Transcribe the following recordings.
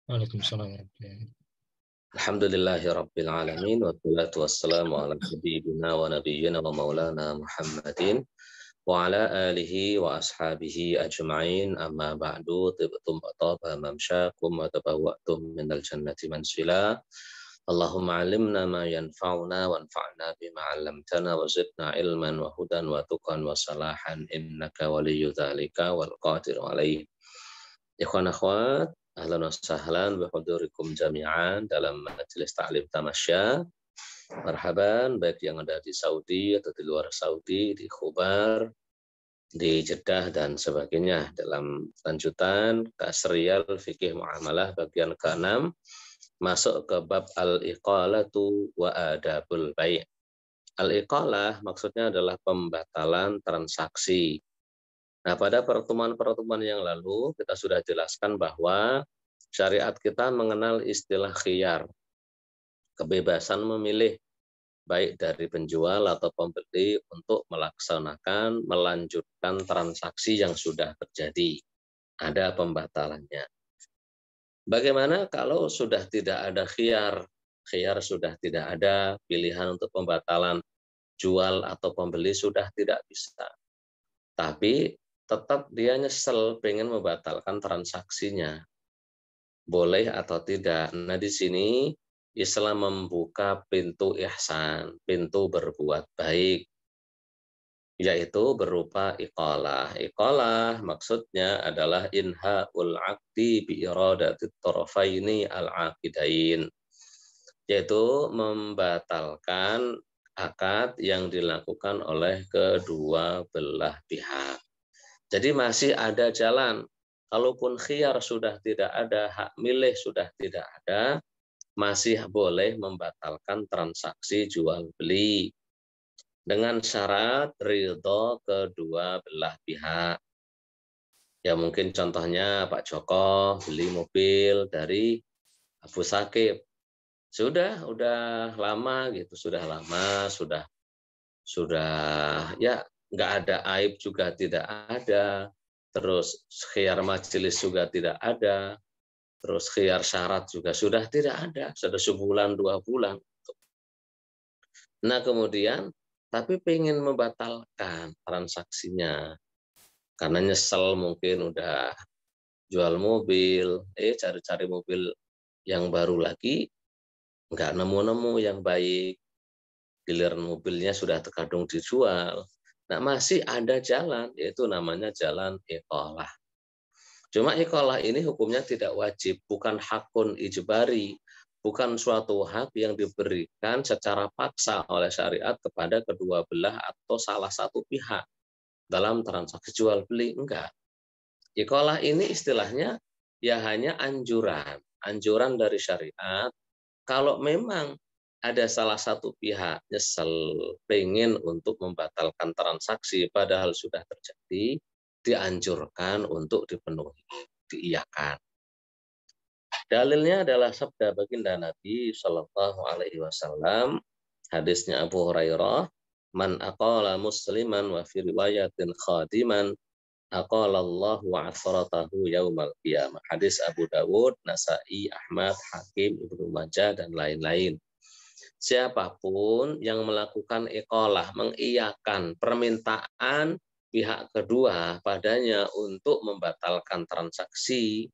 Waalaikumsalam warahmatullahi Alhamdulillahi Rabbil Alamin wassalatu wassalamu ala habibina wa nabiyyina wa maulana Muhammadin wa ala alihi wa ashabihi ajma'in amma ba'du tibtum ataba mamsyakum wa tabawwa'tum minal jannati mansila Allahumma alimna ma yanfa'una wanfa'na bima 'allamtana wa zidna ilman wa hudan wa tuqan wa salahan innaka waliyyu dzalika wal qadiru alaih. Ikhwan akhwat, ahlan wa sahlan bihudurikum jami'an dalam majelis ta'lim tamasya. Marhaban, baik yang ada di Saudi atau di luar Saudi, di Khubar, di Jeddah dan sebagainya. Dalam lanjutan Kasriyal Fikih Muamalah bagian ke-6, masuk ke bab al-iqalatu wa adabul bai'. Al-iqalah maksudnya adalah pembatalan transaksi. Nah, pada pertemuan-pertemuan yang lalu kita sudah jelaskan bahwa syariat kita mengenal istilah khiyar, kebebasan memilih baik dari penjual atau pembeli untuk melanjutkan transaksi yang sudah terjadi. Ada pembatalannya. Bagaimana kalau sudah tidak ada khiyar? Khiyar sudah tidak ada, pilihan untuk pembatalan jual atau pembeli sudah tidak bisa. Tapi tetap dia nyesel pengen membatalkan transaksinya. Boleh atau tidak. Nah, di sini Islam membuka pintu ihsan, pintu berbuat baik, yaitu berupa iqalah. Iqalah maksudnya adalah inhaul aqdi bi iradatit tarafaini al-aqidain, yaitu membatalkan akad yang dilakukan oleh kedua belah pihak. Jadi masih ada jalan. Kalaupun khiyar sudah tidak ada, hak milih sudah tidak ada, masih boleh membatalkan transaksi jual beli dengan syarat ridho kedua belah pihak. Ya mungkin contohnya Pak Joko beli mobil dari Abu Sakib. Udah lama gitu, sudah ya nggak ada aib juga tidak ada, terus khiyar majelis juga tidak ada, terus khiyar syarat juga sudah tidak ada, sudah sebulan 2 bulan. Nah kemudian tapi pengen membatalkan transaksinya karena nyesel mungkin udah jual mobil, cari-cari mobil yang baru lagi nggak nemu-nemu yang baik, giliran mobilnya sudah terkadung dijual. Nah masih ada jalan, yaitu namanya jalan iqalah. Cuma iqalah ini hukumnya tidak wajib, bukan hakun ijbari, bukan suatu hak yang diberikan secara paksa oleh syariat kepada kedua belah atau salah satu pihak dalam transaksi jual beli, enggak. Iqalah ini istilahnya ya hanya anjuran dari syariat. Kalau memang ada salah satu pihak nyesel pengen untuk membatalkan transaksi padahal sudah terjadi, dianjurkan untuk dipenuhi, diiyakan. Dalilnya adalah sabda baginda Nabi Shallallahu Alaihi Wasallam, hadisnya Abu Hurairah, man aqala musliman wa fi riwayatin khadiman aqalallahu wa asratahu yaumal qiyamah. Hadis Abu Dawud, Nasai, Ahmad, Hakim, Ibnu Majah dan lain-lain. Siapapun yang melakukan iqalah, mengiyakan permintaan pihak kedua padanya untuk membatalkan transaksi,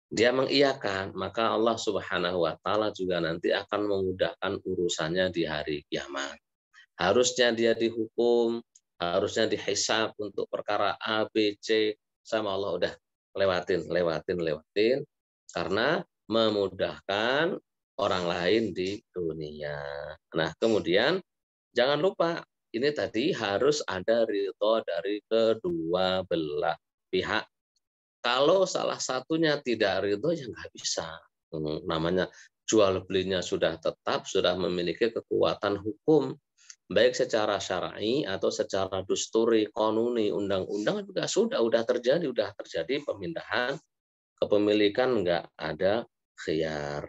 dia mengiyakan, maka Allah Subhanahu wa taala juga nanti akan memudahkan urusannya di hari kiamat. Harusnya dia dihukum, harusnya dihisab untuk perkara A, B, C, sama Allah udah lewatin karena memudahkan orang lain di dunia. Nah, kemudian jangan lupa ini tadi harus ada ridho dari kedua belah pihak. Kalau salah satunya tidak ridho ya nggak bisa. Namanya jual belinya sudah tetap, sudah memiliki kekuatan hukum, baik secara syar'i atau secara dusturi, konuni, undang-undang juga sudah terjadi pemindahan kepemilikan, nggak ada khiyar.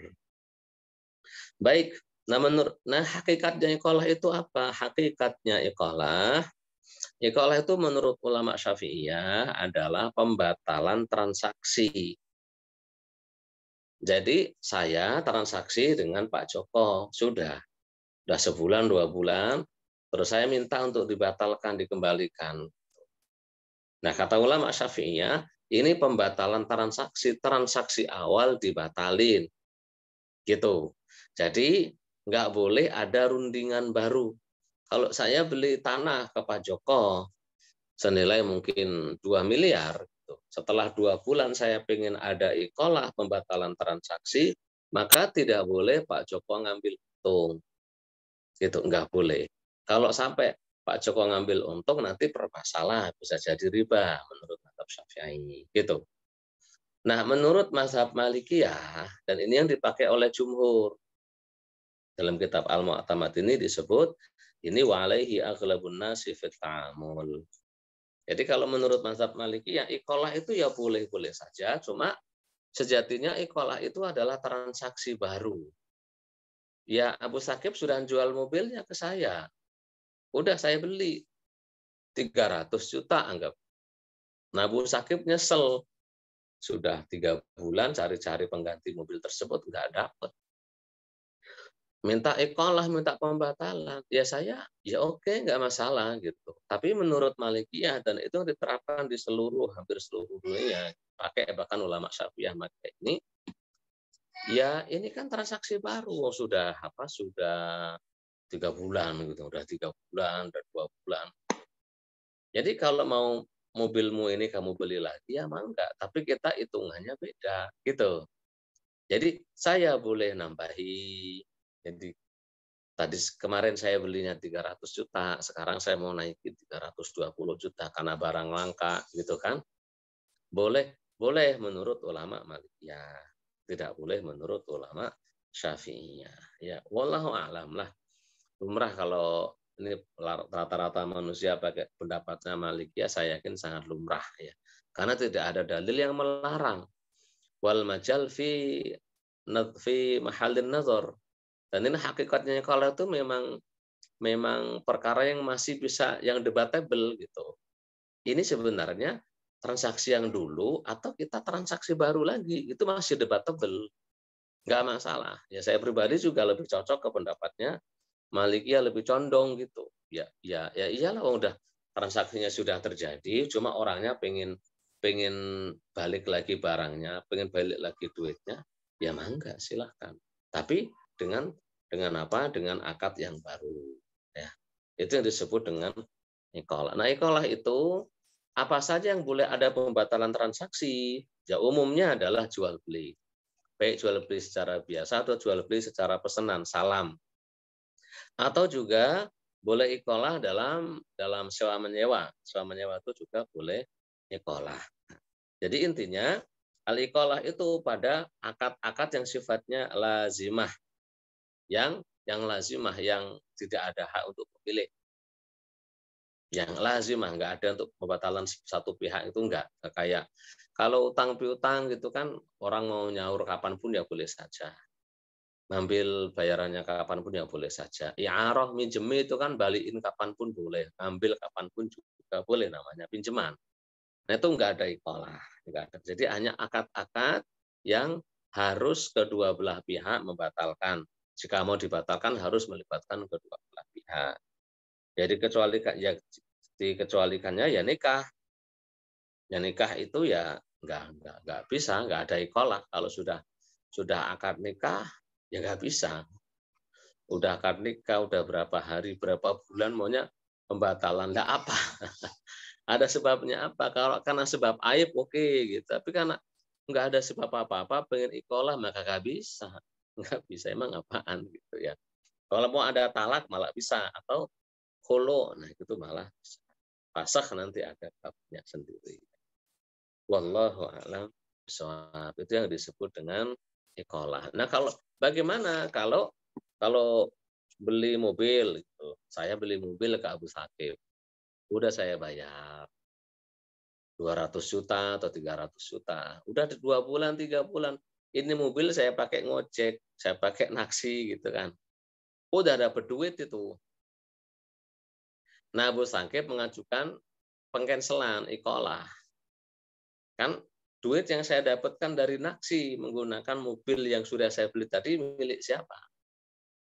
Baik, nah hakikatnya iqalah itu apa? Hakikatnya iqalah itu menurut ulama Syafi'iyah adalah pembatalan transaksi. Jadi saya transaksi dengan Pak Joko, sudah sebulan 2 bulan, terus saya minta untuk dibatalkan, dikembalikan. Nah, kata ulama Syafi'iyah, ini pembatalan transaksi awal dibatalin, gitu. Jadi nggak boleh ada rundingan baru. Kalau saya beli tanah ke Pak Joko senilai mungkin 2 miliar, gitu. Setelah 2 bulan saya ingin ada iqalah pembatalan transaksi, maka tidak boleh Pak Joko ngambil untung. Gitu, nggak boleh. Kalau sampai Pak Joko ngambil untung nanti bermasalah, bisa jadi riba menurut mazhab Syafi'i, gitu. Nah, menurut mazhab Malikiyah, dan ini yang dipakai oleh jumhur, dalam kitab Al-Mu'tamad ini disebut, ini walaihi aghlabun nasi fit ta'amul. Jadi kalau menurut mazhab Malikiyah, iqalah itu ya boleh-boleh saja, cuma sejatinya iqalah itu adalah transaksi baru. Ya, Abu Sakib sudah jual mobilnya ke saya. Udah saya beli 300 juta anggap. Nah, Abu Sakib nyesel. Sudah 3 bulan cari-cari pengganti mobil tersebut nggak dapat. Minta iqalah, minta pembatalan. Ya saya, ya oke, nggak masalah gitu. Tapi menurut Malikiyah, dan itu diterapkan di hampir seluruh dunia, pakai bahkan ulama Syafi'iyah pakai ini, ya ini kan transaksi baru, sudah 3 bulan gitu, udah 3 bulan, udah 2 bulan. Jadi kalau mau mobilmu ini kamu beli lagi ya mangga, tapi kita hitungannya beda gitu. Jadi saya boleh nambahi. Jadi tadi kemarin saya belinya 300 juta, sekarang saya mau naikin 320 juta karena barang langka gitu kan. Boleh menurut ulama Malikiyah, tidak boleh menurut ulama Syafi'iyah. Ya, wallahu a'lam lah. Lumrah kalau ini rata-rata manusia pakai pendapatnya Malikiyah, saya yakin sangat lumrah ya. Karena tidak ada dalil yang melarang. Wal majal fi mahallin nazar. Dan ini hakikatnya kalau itu memang perkara yang masih bisa yang debatable gitu. Ini sebenarnya transaksi yang dulu atau kita transaksi baru lagi itu masih debatable, nggak masalah. Ya saya pribadi juga lebih cocok ke pendapatnya Malikiyah, lebih condong gitu. Ya iyalah, udah transaksinya sudah terjadi, cuma orangnya pengen balik lagi barangnya, pengen balik lagi duitnya, ya mangga silahkan. Tapi dengan apa? Dengan akad yang baru. Ya, itu yang disebut dengan iqalah. Nah, iqalah itu apa saja yang boleh ada pembatalan transaksi? Ya umumnya adalah jual beli. Baik jual beli secara biasa atau jual beli secara pesanan, salam. Atau juga boleh iqalah dalam sewa menyewa. Sewa menyewa itu juga boleh iqalah. Jadi intinya al-iqalah itu pada akad-akad yang sifatnya lazimah, yang lazimah, yang tidak ada hak untuk memilih. Yang lazimah, nggak ada untuk pembatalan satu pihak, itu enggak. Kayak kalau utang piutang gitu kan, orang mau nyaur kapanpun ya boleh saja. Ngambil bayarannya kapanpun ya boleh saja. I'arah minjemi itu kan balikin kapanpun boleh, ambil kapanpun juga boleh, namanya pinjaman. Nah itu enggak ada iqalah, enggak ada. Jadi hanya akad-akad yang harus kedua belah pihak membatalkan. Jika mau dibatalkan harus melibatkan kedua belah pihak. Jadi dikecualikannya ya nikah. Ya nikah itu ya enggak bisa, enggak ada iqalah. Kalau sudah akad nikah ya enggak bisa. Udah akad nikah, udah berapa hari, berapa bulan maunya pembatalan. Enggak apa. Ada sebabnya apa? Kalau karena sebab aib oke gitu. Tapi karena enggak ada sebab apa-apa, pengen iqalah maka enggak bisa. Enggak bisa, emang apaan gitu ya. Kalau mau ada talak malah bisa, atau khulu, nah itu malah bisa. Fasakh nanti ada babnya sendiri. Wallahu a'lam bishawab. Itu yang disebut dengan iqalah. Nah, bagaimana kalau beli mobil gitu. Saya beli mobil ke Abu Sakib. Udah saya bayar 200 juta atau 300 juta. Udah 2 bulan, 3 bulan. Ini mobil saya pakai ngojek, saya pakai naksi gitu kan. Udah dapat duit itu. Nah, Abu Sakib mengajukan pengcancelan iqalah. Kan duit yang saya dapatkan dari naksi menggunakan mobil yang sudah saya beli tadi milik siapa?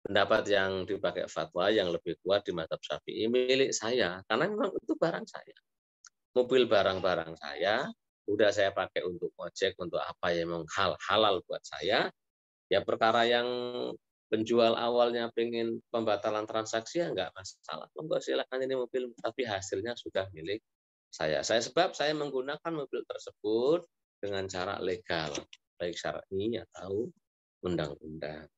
Pendapat yang dipakai fatwa yang lebih kuat di mazhab Syafi'i milik saya, karena memang itu barang saya. Mobil barang-barang saya, udah saya pakai untuk ojek, untuk apa yang memang halal buat saya, ya perkara yang penjual awalnya pengen pembatalan transaksi ya nggak masalah. Monggo silakan ini mobil, tapi hasilnya sudah milik saya. Sebab saya menggunakan mobil tersebut dengan cara legal, baik syar'i atau undang-undang.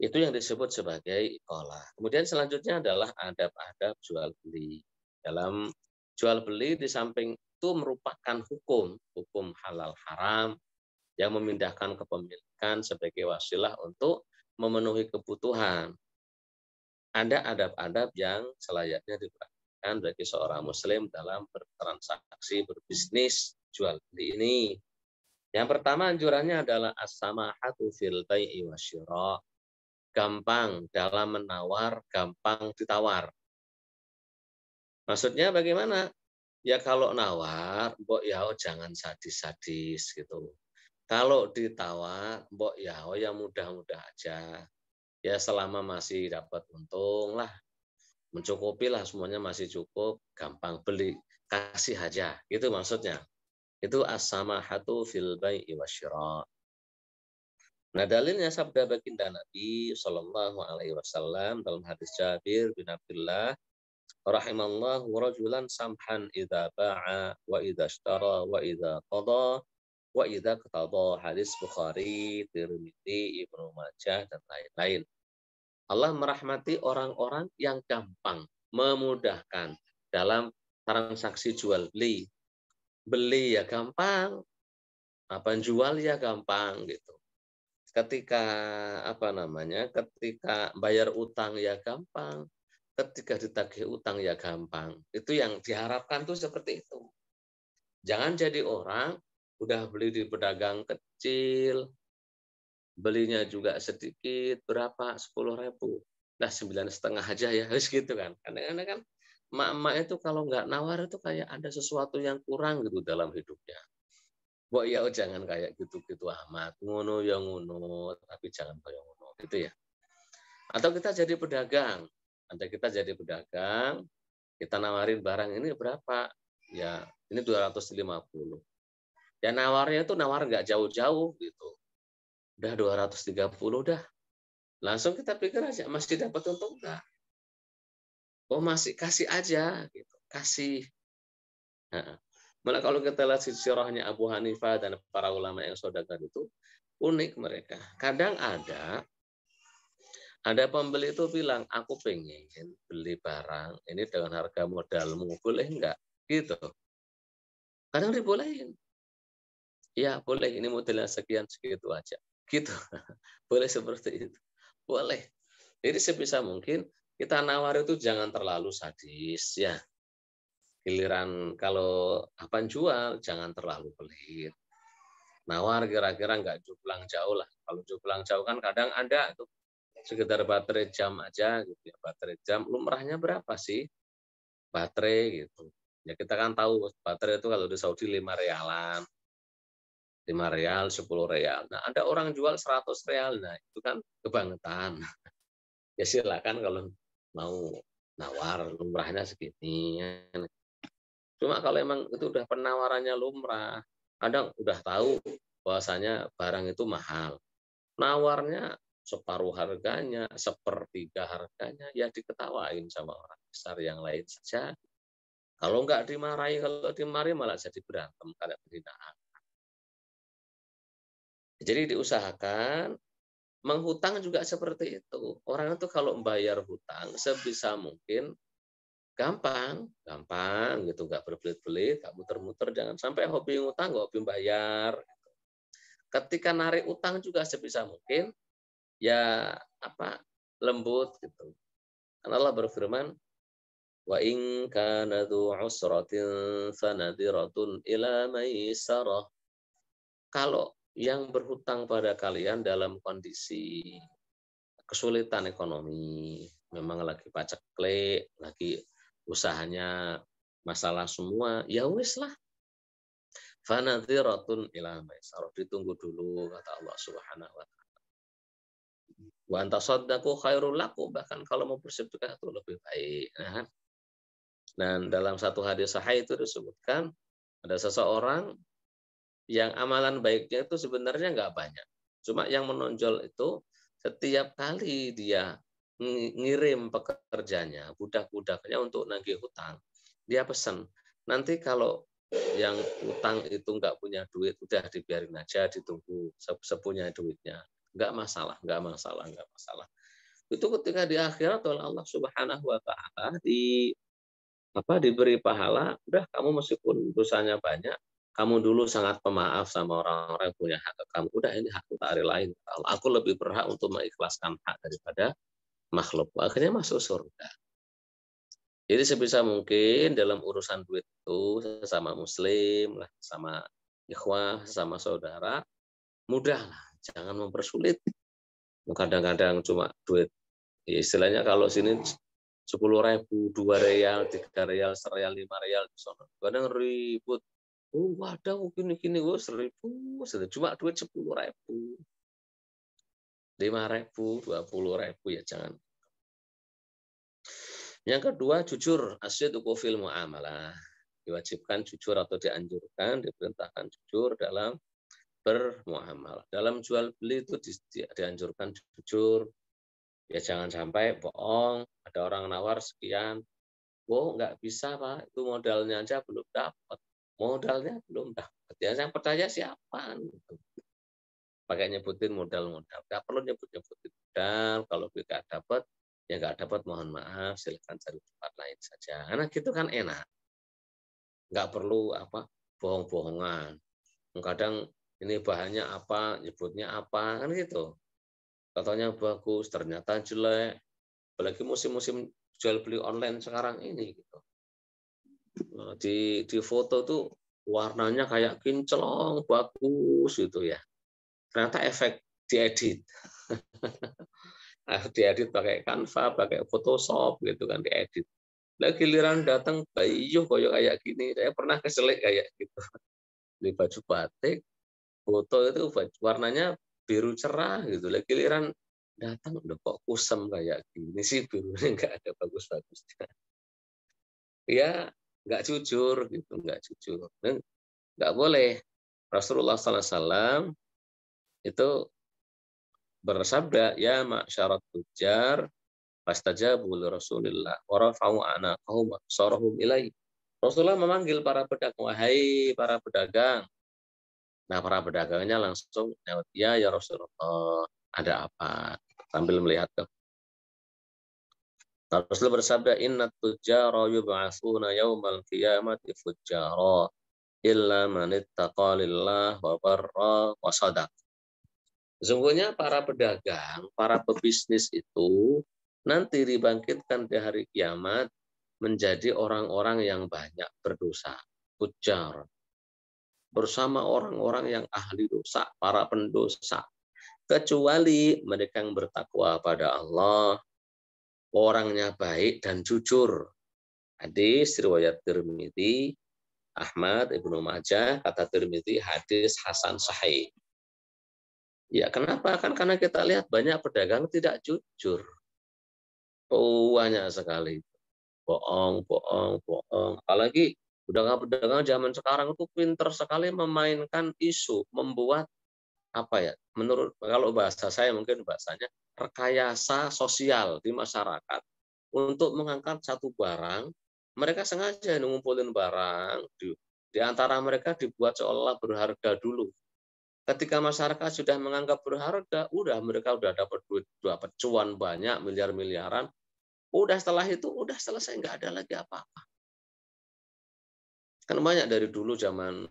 Itu yang disebut sebagai iqalah. Kemudian selanjutnya adalah adab-adab jual beli. Dalam jual beli di samping itu merupakan hukum halal haram yang memindahkan kepemilikan sebagai wasilah untuk memenuhi kebutuhan. Ada adab-adab yang selayaknya diperhatikan bagi seorang muslim dalam bertransaksi, berbisnis, jual beli ini. Yang pertama anjurannya adalah as-samahatu fil bai'i wasyira. Gampang dalam menawar, gampang ditawar. Maksudnya bagaimana? Ya kalau nawar, mbok ya jangan sadis-sadis gitu. Kalau ditawar, mbok ya yang mudah-mudah aja. Ya selama masih dapat untung lah, mencukupi lah, semuanya masih cukup, gampang beli, kasih aja. Itu maksudnya. Itu as-samahatu fil bai'i wasyira. Nah, dalilnya sabda baginda Nabi Shallallahu Alaihi Wasallam dalam hadis Jabir bin Abdullah, rahimallahu rajulan samhan idza ba'a wa idza ishtara wa idza qada wa idza qada. Hadis Bukhari, Tirmidzi, Ibnu Majah dan lain-lain. Allah merahmati orang-orang yang gampang, memudahkan dalam transaksi jual beli. Beli ya gampang, apa jual ya gampang gitu. Ketika ketika bayar utang ya gampang, ketika ditagih utang ya gampang. Itu yang diharapkan tuh seperti itu. Jangan jadi orang udah beli di pedagang kecil, belinya juga sedikit, berapa? 10.000. Nah, 9,5 aja ya, harus gitu kan. Kadang-kadang kan emak-emak itu kalau nggak nawar itu kayak ada sesuatu yang kurang gitu dalam hidupnya. Mbok ya jangan kayak gitu-gitu amat. Ngono ya ngono, tapi jangan kayak ngono gitu ya. Atau kita jadi pedagang. Nanti kita jadi pedagang, kita nawarin barang ini berapa? Ya, ini 250. Ya nawarnya itu nawar nggak jauh-jauh gitu. Udah 230 dah. Langsung kita pikir aja masih dapat untung enggak? Oh, masih kasih aja gitu. Kasih. Nah, malah kalau kita lihat sirahnya Abu Hanifah dan para ulama yang saudagar itu unik mereka. Kadang ada pembeli itu bilang, aku pengen beli barang ini dengan harga modalmu, boleh enggak? Gitu. Kadang dibolehin. Ya boleh, ini modelnya sekian segitu aja. Gitu. Boleh seperti itu. Boleh. Jadi sebisa mungkin kita nawar itu jangan terlalu sadis ya. Giliran kalau apa jual jangan terlalu pelit. Nawar kira-kira nggak juplang jauh lah. Kalau juplang jauh kan kadang ada tuh sekedar baterai jam aja gitu ya. Baterai jam lumrahnya berapa sih? Baterai gitu. Ya kita kan tahu baterai itu kalau di Saudi 5 rialan. 5 rial, 10 rial. Nah, ada orang jual 100 rial. Nah, itu kan kebangetan. Ya silakan kalau mau nawar lumrahnya segini. Cuma kalau emang itu udah penawarannya lumrah, kadang udah tahu bahwasanya barang itu mahal. Nawarnya separuh harganya, sepertiga harganya, ya diketawain sama orang besar yang lain saja. Kalau nggak dimarahi, kalau dimarahi malah jadi berantem karena penghinaan. Jadi diusahakan menghutang juga seperti itu. Orang itu kalau membayar hutang sebisa mungkin gampang gitu, nggak berbelit-belit, nggak muter-muter, jangan sampai hobi ngutang, nggak hobi bayar. Ketika narik utang juga sebisa mungkin ya lembut gitu. Karena Allah berfirman, wa in kana dzu usratin fanadiratun ila maisarah. Kalau yang berhutang pada kalian dalam kondisi kesulitan ekonomi, memang lagi paceklik, lagi usahanya masalah semua, ya wis lah. Fanadhiratun ila maisarah, ditunggu dulu kata Allah Subhanahu wa taala. Wa antasaddaqu khairul lakum, bahkan kalau mau bersedekah itu lebih baik. Dan dalam satu hadis sahih itu disebutkan ada seseorang yang amalan baiknya itu sebenarnya nggak banyak. Cuma yang menonjol itu setiap kali dia ngirim pekerjanya, budak-budaknya untuk nagih hutang, dia pesan, nanti kalau yang utang itu nggak punya duit, udah dibiarin aja, ditunggu sepunya duitnya. Nggak masalah, nggak masalah, nggak masalah. Itu ketika di akhirat oleh Allah Subhanahu wa taala diberi pahala, udah kamu meskipun dosanya banyak, kamu dulu sangat pemaaf sama orang-orang yang punya hak ke kamu. Udah ini hak hari lain. Aku lebih berhak untuk mengikhlaskan hak daripada makhluk. Akhirnya masuk surga. Jadi sebisa mungkin dalam urusan duit itu sesama muslim, lah, sama ikhwah, sama saudara, mudahlah. Jangan mempersulit. Kadang-kadang cuma duit. Ya, istilahnya kalau sini 10.000, 2 real, 3 real, 1 real, 5 real, kadang ribut. Waduh, gini-gini, 1.000, cuma duit 10.000, 5.000, 20.000, ya jangan. Yang kedua, jujur, asyidqu fil muamalah. Diwajibkan jujur atau dianjurkan, diperintahkan jujur dalam bermuamalah. Dalam jual beli itu dianjurkan jujur. Ya jangan sampai bohong, ada orang nawar sekian, nggak bisa Pak, itu modalnya aja belum dapat. Modalnya belum dapat. Ya yang percaya siapa? Pakai nyebutin modal-modal. Nggak perlu nyebut-nyebutin modal. Kalau nggak dapat, ya nggak dapat, mohon maaf, silakan cari tempat lain saja. Karena gitu kan enak. Nggak perlu bohong-bohongan. Kadang ini bahannya apa, nyebutnya apa, kan gitu. Katanya bagus, ternyata jelek. Apalagi musim-musim jual beli online sekarang ini gitu. Di foto tuh warnanya kayak kinclong, bagus gitu ya. Ternyata efek diedit. Diedit pakai Canva, pakai Photoshop gitu kan, diedit. Lah giliran datang bayu kayak gini, saya pernah keselek kayak gitu. Di baju batik, foto itu warnanya biru cerah gitu. Lah giliran datang udah kok kusem kayak gini sih, birunya nggak ada bagus-bagusnya. Ya nggak jujur gitu, nggak jujur. Nggak boleh. Rasulullah SAW itu bersabda, ya ma'syarat tujar, fastajabu li Rasulillah wa rafa'u anaqahum wa sarahum ilaihi. Rasulullah memanggil para pedagang, wahai para pedagang. Nah, para pedagangnya langsung jawab, ya Rasulullah, ada apa? Sambil melihat ke Rasul bersabda, inna tujjara yub'atsuna yaumal qiyamati fujjara illa man ittaqa lillah wa barra wa sadaq. Sesungguhnya para pedagang, para pebisnis itu nanti dibangkitkan di hari kiamat menjadi orang-orang yang banyak berdosa, fujjar, bersama orang-orang yang ahli dosa, para pendosa, kecuali mereka yang bertakwa pada Allah, orangnya baik dan jujur. Hadis riwayat Tirmidzi, Ahmad, Ibnu Majah, kata Tirmidzi hadis hasan sahih. Ya kenapa? Kan karena kita lihat banyak pedagang tidak jujur. Banyak sekali. Bohong, bohong, bohong. Apalagi pedagang-pedagang zaman sekarang itu pinter sekali memainkan isu, membuat menurut kalau bahasa saya mungkin bahasanya rekayasa sosial di masyarakat untuk mengangkat satu barang. Mereka sengaja ngumpulin barang di antara mereka dibuat seolah berharga dulu. Ketika masyarakat sudah menganggap berharga, mereka udah dapat duit, dapat cuan banyak, miliar-miliaran. Udah setelah itu udah selesai, nggak ada lagi apa-apa. Kan banyak dari dulu zaman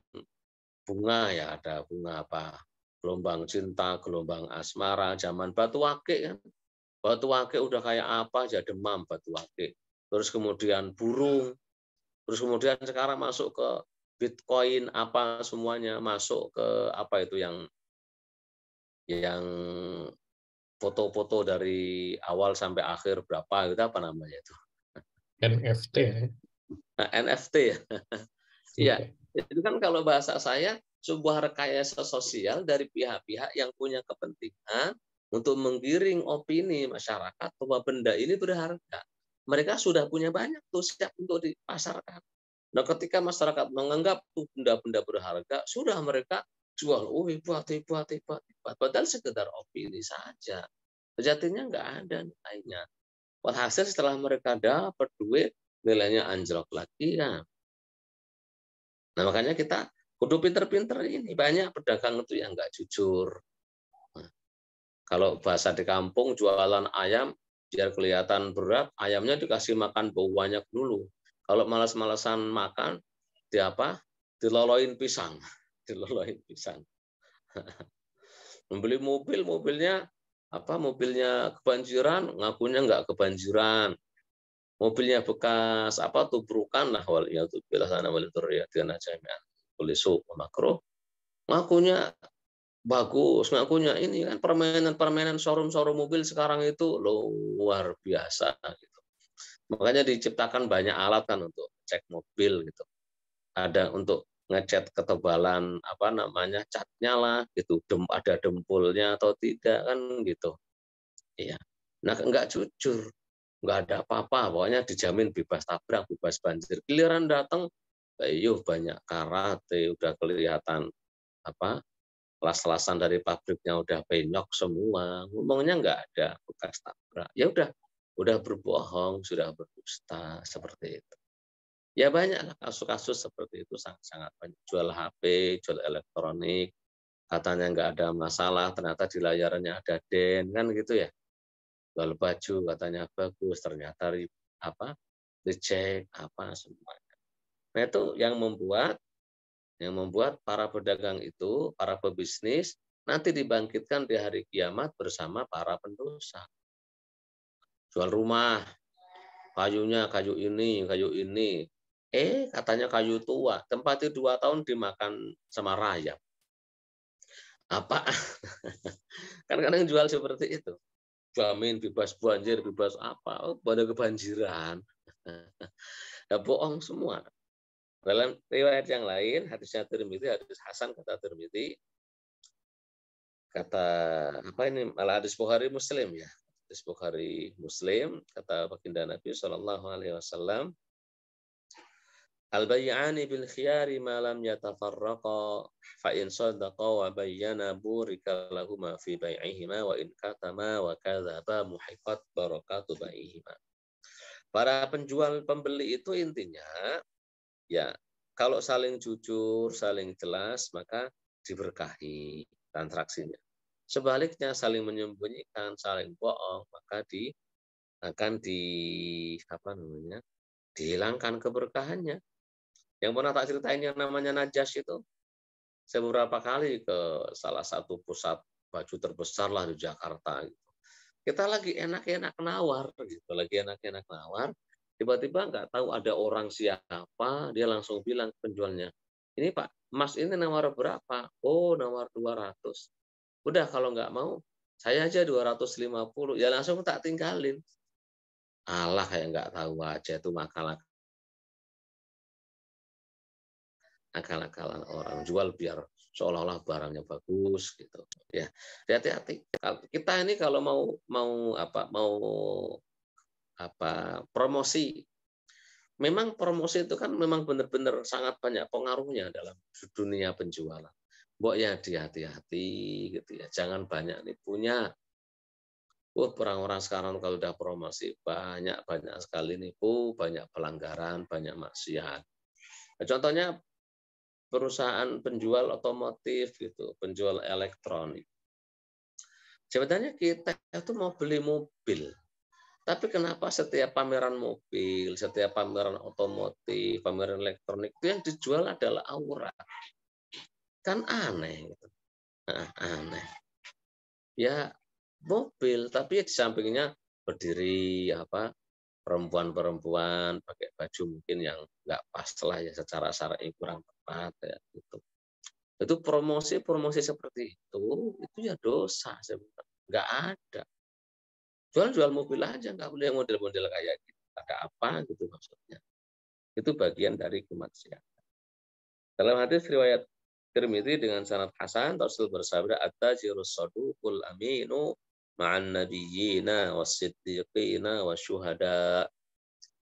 bunga ya, ada bunga gelombang cinta, gelombang asmara, zaman batu akik kan. Batu akik udah kayak apa aja, demam batu akik. Terus kemudian burung, terus kemudian sekarang masuk ke Bitcoin, apa semuanya masuk ke yang foto-foto dari awal sampai akhir berapa itu, apa namanya itu? NFT. Nah, NFT ya. Iya, Itu kan kalau bahasa saya sebuah rekayasa sosial dari pihak-pihak yang punya kepentingan untuk menggiring opini masyarakat bahwa benda ini berharga. Mereka sudah punya banyak tuh siap untuk dipasarkan. Nah, ketika masyarakat menganggap tuh benda-benda berharga, sudah mereka jual. Oh, hebat, hebat, hebat, hebat. Padahal sekedar opini saja. Sejatinya nggak ada nilainya. Walhasil setelah mereka dapat duit, nilainya anjlok lagi ya. Nah, makanya kita kudu pinter-pinter ini. Banyak pedagang itu yang nggak jujur. Nah, kalau bahasa di kampung jualan ayam, biar kelihatan berat, ayamnya dikasih makan bau banyak dulu. Kalau malas-malasan makan, di apa? Diloloin pisang. Diloloin pisang. Membeli mobil, mobilnya apa? Mobilnya kebanjiran, ngakunya nggak kebanjiran. Mobilnya bekas apa tubrukan lah wal ya tuh bila sana walitur ya dengan jami'an tulisu makro ngakunya bagus ngakunya ini kan permainan showroom mobil sekarang itu luar biasa gitu. Makanya diciptakan banyak alat kan untuk cek mobil gitu. Ada untuk ngecat ketebalan apa namanya catnya lah gitu, ada dempulnya atau tidak kan gitu. Iya. Nah, enggak jujur, nggak ada apa-apa, pokoknya dijamin bebas tabrak, bebas banjir. Giliran datang, banyak karate, udah kelihatan apa las-lasan dari pabriknya udah penyok semua, ngomongnya nggak ada bekas tabrak. Ya udah berbohong, sudah berdusta seperti itu. Ya banyak lah kasus-kasus seperti itu sangat-sangat banyak. Jual HP, jual elektronik, katanya nggak ada masalah, ternyata di layarnya ada den kan gitu ya. Jual baju katanya bagus, ternyata apa dicek apa semuanya. Nah itu yang membuat para pedagang itu, para pebisnis nanti dibangkitkan di hari kiamat bersama para pendosa. Jual rumah, kayunya kayu ini. Katanya kayu tua, tempatnya 2 tahun dimakan sama rayap. Apa? Kan kadang jual seperti itu. Jamin bebas banjir, bebas apa, pada kebanjiran. Ya bohong semua. Dalam riwayat yang lain, hadisnya Tirmidzi, hadis Hasan kata Tirmidzi, kata apa ini malah hadis Bukhari Muslim ya. Hadis Bukhari Muslim kata baginda Nabi Shallallahu alaihi wasallam, al-bay'ani bil khiyari ma lam yatafarraqa fa in sadaqa wa bayyana burika lahuma fi bai'ihima wa in katama wa kadzaba muhiqqat barakatu bai'ihima. Para penjual pembeli itu intinya ya kalau saling jujur, saling jelas maka diberkahi transaksinya. Sebaliknya saling menyembunyikan, saling bohong maka akan dihilangkan keberkahannya. Yang pernah tak ceritain yang namanya Najas itu, saya beberapa kali ke salah satu pusat baju terbesar lah di Jakarta. Gitu. Kita lagi enak-enak nawar, gitu, lagi enak-enak nawar. Tiba-tiba nggak tahu ada orang siapa, dia langsung bilang ke penjualnya, ini Pak, Mas ini nawar berapa? Oh, nawar 200. Udah kalau nggak mau, saya aja 250. Ya langsung tak tinggalin. Alah kayak nggak tahu aja itu makalah akal-akalan orang jual biar seolah-olah barangnya bagus gitu ya. Hati-hati kita ini kalau mau promosi, memang promosi itu kan memang benar-benar sangat banyak pengaruhnya dalam dunia penjualan. Mbok ya hati-hati gitu ya, jangan banyak nipunya. Orang-orang sekarang kalau udah promosi banyak sekali nipu, banyak pelanggaran, banyak maksiat. Contohnya perusahaan penjual otomotif gitu, penjual elektronik. Sebenarnya kita itu mau beli mobil, tapi kenapa setiap pameran mobil, setiap pameran otomotif, pameran elektronik itu yang dijual adalah aura? Kan aneh gitu. Aneh. Ya mobil, tapi di sampingnya berdiri perempuan-perempuan pakai baju mungkin yang nggak pas lah ya secara syar'i kurang tepat ya gitu. Itu promosi seperti itu ya dosa sebenarnya. Nggak ada. Jual mobil aja, nggak boleh model-model kayak gitu. Ada apa gitu maksudnya. Itu bagian dari kemaksiatan. Dalam hadis riwayat Tirmidzi dengan sanad hasan, Rasul bersabda, "At-tajirus saduqul aminu ma'an nabiyyina was-siddiqina wasyuhada."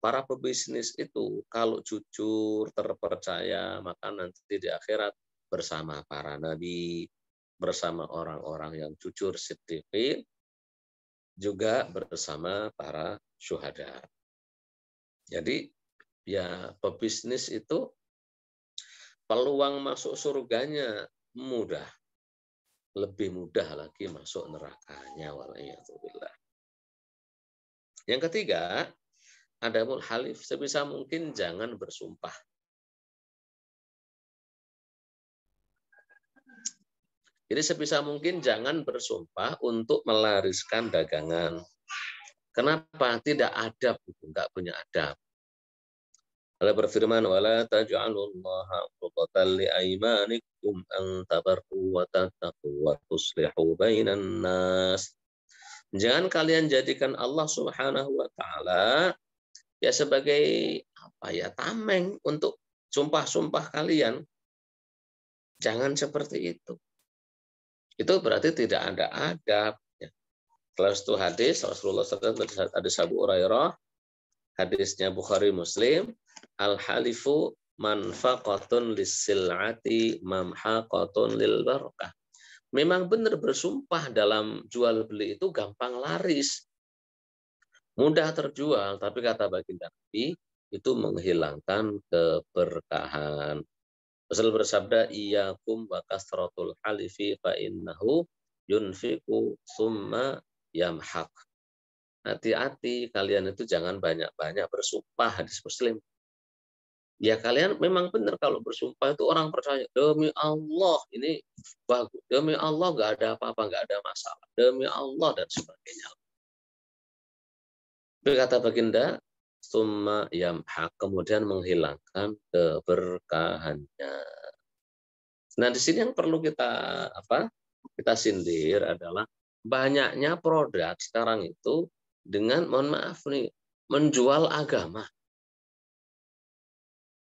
Para pebisnis itu kalau jujur, terpercaya, maka nanti di akhirat bersama para nabi, bersama orang-orang yang jujur, siddiqin, juga bersama para syuhada. Jadi ya pebisnis itu peluang masuk surganya mudah. Lebih mudah lagi masuk nerakanya. Waliyahzubillah. Yang ketiga, adabul halif. Sebisa mungkin jangan bersumpah. Jadi sebisa mungkin jangan bersumpah untuk melariskan dagangan. Kenapa? Tidak adab, enggak punya adab. Allah berfirman, "Wala taj'alullaha 'uqdatan liaimanikum an tabarru wa tattaqu wa tuslihu bainan nas." Jangan kalian jadikan Allah Subhanahu wa taala ya sebagai apa ya, tameng untuk sumpah-sumpah kalian. Jangan seperti itu. Itu berarti tidak ada adab. Ya. Setelah itu hadis Rasulullah SAW, hadis Abu Hurairah, hadisnya Bukhari Muslim, al-halifu manfaqatun lis-sil'ati mamhaqatun lil barakah. Memang benar bersumpah dalam jual beli itu gampang laris. Mudah terjual, tapi kata baginda Nabi itu menghilangkan keberkahan. Rasul bersabda, "Iyyakum wa kasratul halifi fa innahu yunfiqu summa yamhaq." Hati-hati kalian itu jangan banyak-banyak bersumpah, hadis Muslim. Ya kalian memang benar kalau bersumpah itu orang percaya. Demi Allah ini bagus. Demi Allah nggak ada apa-apa, nggak ada masalah. Demi Allah dan sebagainya. Berkata baginda, summa yamhaq, kemudian menghilangkan keberkahannya. Nah, di sini yang perlu kita sindir adalah banyaknya produk sekarang itu dengan mohon maaf nih menjual agama.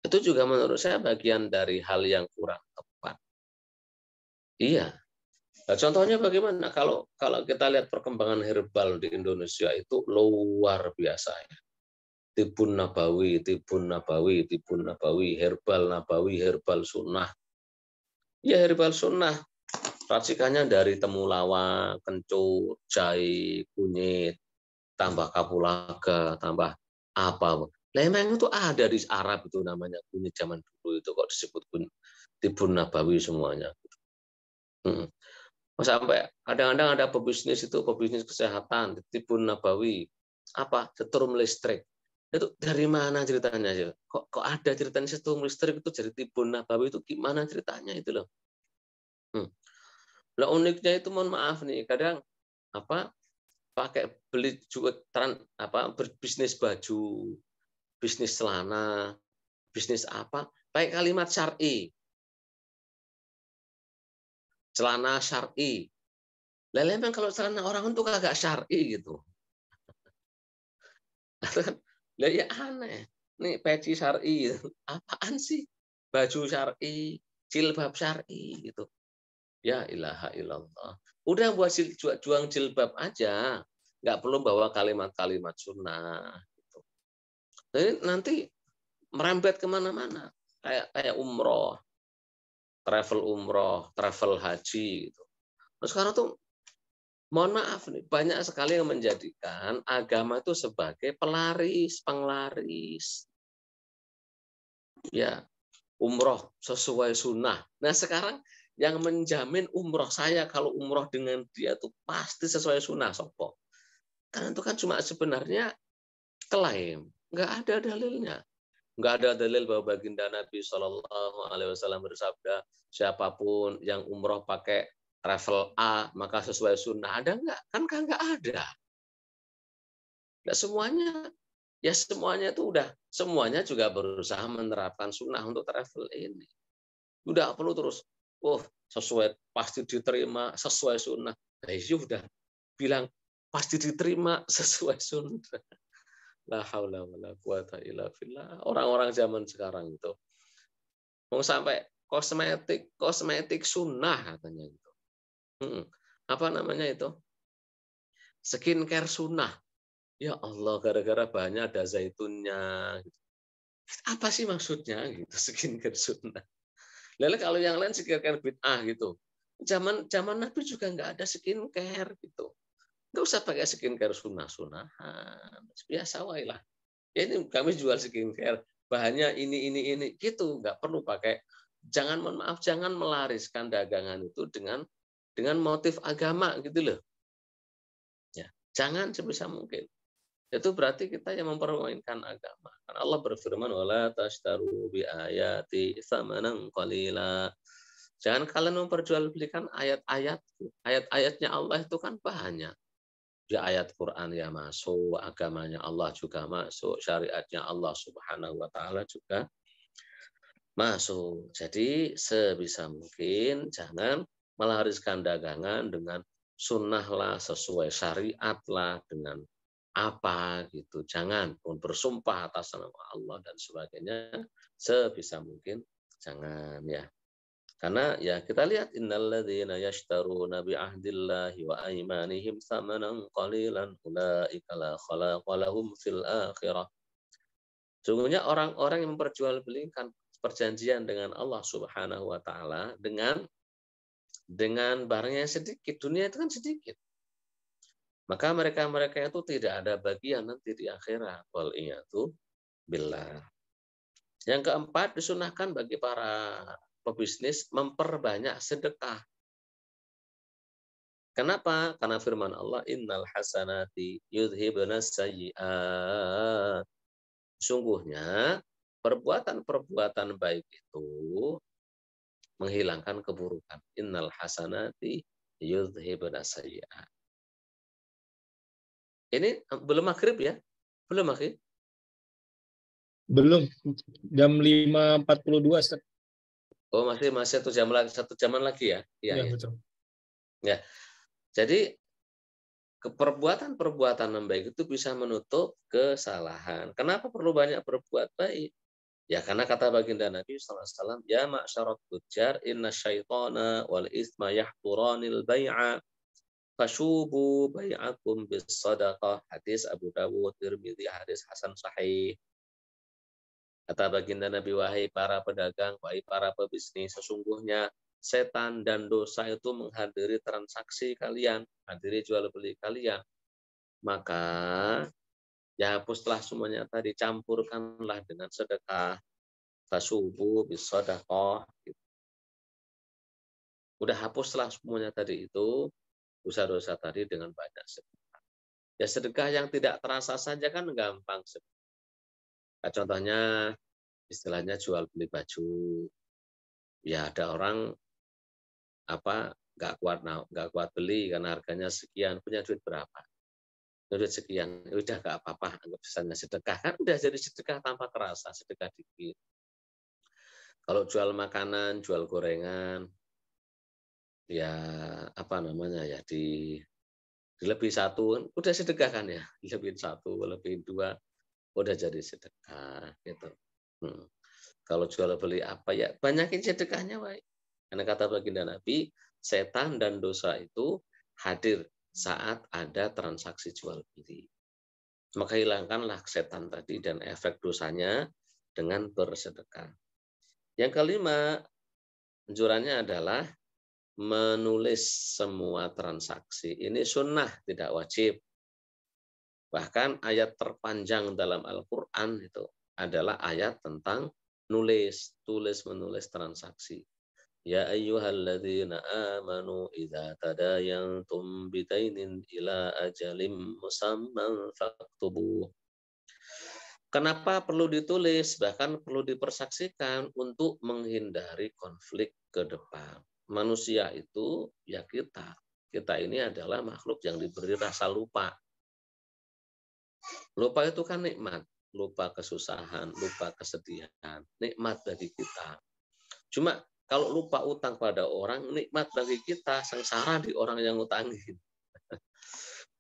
Itu juga menurut saya bagian dari hal yang kurang tepat. Iya. Nah, contohnya bagaimana? Kalau kita lihat perkembangan herbal di Indonesia itu luar biasa ya. Tibun nabawi, tibun nabawi, tibun nabawi, herbal sunnah. Ya herbal sunnah. Racikannya dari temulawak, kencur, jahe, kunyit, tambah kapulaga, tambah apa. Memang itu ada di Arab itu namanya kunyit zaman dulu itu kok disebut tibun nabawi semuanya. Sampai kadang-kadang ada pebisnis kesehatan, tibun nabawi, apa setrum listrik. Itu dari mana ceritanya? Kok ada ceritanya setrum listrik itu jadi tibun nabawi itu gimana ceritanya itu loh? Lah uniknya itu mohon maaf nih, kadang pakai beli juga berbisnis baju, bisnis celana, bisnis apa, pakai kalimat syar'i. Celana syar'i. Lah memang kalau celana orang itu kagak syar'i gitu. Lah ya aneh. Nih peci syar'i, apaan sih? Baju syar'i, jilbab syar'i gitu. Ya ilaha illallah. Udah buat juang jilbab aja. Nggak perlu bawa kalimat-kalimat sunnah. Gitu. Jadi nanti merembet kemana-mana. Kayak umroh, travel haji. Gitu. Terus sekarang tuh, mohon maaf nih, banyak sekali yang menjadikan agama itu sebagai penglaris. Ya, umroh sesuai sunnah. Nah sekarang yang menjamin umroh saya kalau umroh dengan dia itu pasti sesuai sunnah sopo. Karena itu kan cuma sebenarnya klaim, nggak ada dalilnya, nggak ada dalil bahwa baginda Nabi Shallallahu Alaihi Wasallam bersabda siapapun yang umroh pakai travel A maka sesuai sunnah, ada nggak? Kan nggak ada. Nggak semuanya. Ya semuanya itu semuanya juga berusaha menerapkan sunnah untuk travel ini. Udah perlu terus, sesuai pasti diterima sesuai sunnah. Nah, udah bilang pasti diterima sesuai sunnah. La haula wala quwata illa billah. Orang-orang zaman sekarang itu Mau sampai kosmetik sunnah katanya gitu. Apa namanya itu? Skincare sunnah. Ya Allah, gara-gara bahannya ada zaitunnya. Apa sih maksudnya gitu skincare sunnah? Lalu kalau yang lain skincare bid'ah gitu. Zaman zaman Nabi juga nggak ada skincare gitu. Nggak usah pakai skincare sunnah-sunnahan. Biasa wae lah. Ya ini kami jual skincare, bahannya ini gitu, nggak perlu pakai. Jangan, mohon maaf, jangan melariskan dagangan itu dengan motif agama gitu loh. Ya, jangan sebisa mungkin. Itu berarti kita yang mempermainkan agama. Karena Allah berfirman, wala tashtaru bi ayati tsamanan qalila. Jangan kalian memperjualbelikan ayat-ayatku. Ayat-ayatnya Allah itu kan banyak. Ya ayat Quran ya masuk, agamanya Allah juga masuk, syariatnya Allah Subhanahu wa taala juga masuk. Jadi sebisa mungkin jangan melariskan dagangan dengan sunnah lah, sesuai syariat lah, dengan apa gitu. Jangan pun bersumpah atas nama Allah dan sebagainya. Sebisa mungkin jangan ya. Karena ya kita lihat innalladzina yashtaruna bi ahdillahi wa aymanihim tsamanan qalilan ulaika la khalaqa lahum fil akhirah. Sungguhnya orang-orang yang memperjualbelikan perjanjian dengan Allah Subhanahu wa taala dengan barangnya yang sedikit, dunia itu kan sedikit. Maka mereka-mereka itu tidak ada bagian nanti di akhirat. Wal iyadu billah. Yang keempat, disunahkan bagi para pebisnis memperbanyak sedekah. Kenapa? Karena firman Allah, innal hasanati yudhibunas sayyi'at. Sungguhnya perbuatan-perbuatan baik itu menghilangkan keburukan. Innal hasanati yudhibunas sayyi'at. Ini belum maghrib ya? Belum maghrib? Belum. Jam 5.42. Oh, masih satu jaman lagi ya? Iya, Ya, ya. betul. Ya. Jadi perbuatan-perbuatan yang baik itu bisa menutup kesalahan. Kenapa perlu banyak berbuat baik? Ya karena kata baginda Nabi SAW, ya ma'syarat tujar inna syaitana wal isma yahturanil bai'a fashubu bai'akum bis sadaqah. Hadis Abu Dawud, Tirmidzi, hadis Hasan Sahih. Kata baginda Nabi, wahai para pedagang, wahai para pebisnis, sesungguhnya setan dan dosa itu menghadiri transaksi kalian, hadiri jual beli kalian. Maka ya hapuslah semuanya tadi, campurkanlah dengan sedekah, fasubu bisadaqah. Udah hapuslah semuanya tadi itu, dosa-dosa tadi dengan banyak sedekah. Ya sedekah yang tidak terasa saja kan gampang. Nah, contohnya istilahnya jual beli baju. Ya ada orang nggak kuat beli karena harganya sekian, punya duit berapa? Duit sekian, udah nggak apa-apa, anggap misalnya sedekah, kan udah jadi sedekah tanpa terasa, sedekah dikit. Kalau jual makanan, jual gorengan, ya apa namanya ya lebih satu, udah sedekah kan ya, lebih satu, lebih dua, udah jadi sedekah gitu. Kalau jual beli apa ya banyakin sedekahnya, Wak. Karena kata baginda Nabi, setan dan dosa itu hadir saat ada transaksi jual beli. Maka hilangkanlah setan tadi dan efek dosanya dengan bersedekah. Yang kelima, anjurannya adalah menulis semua transaksi. Ini sunnah, tidak wajib. Bahkan ayat terpanjang dalam Al-Quran itu adalah ayat tentang tulis-menulis transaksi. Ya ayyuhalladzina amanu idza tadayantum bidainin ila ajalim musamman faktubuh. Kenapa perlu ditulis? Bahkan perlu dipersaksikan untuk menghindari konflik ke depan. Manusia itu ya kita. Kita ini adalah makhluk yang diberi rasa lupa. Lupa itu kan nikmat. Lupa kesusahan, lupa kesedihan. Nikmat bagi kita. Cuma kalau lupa utang pada orang, nikmat bagi kita, sengsara di orang yang utangin.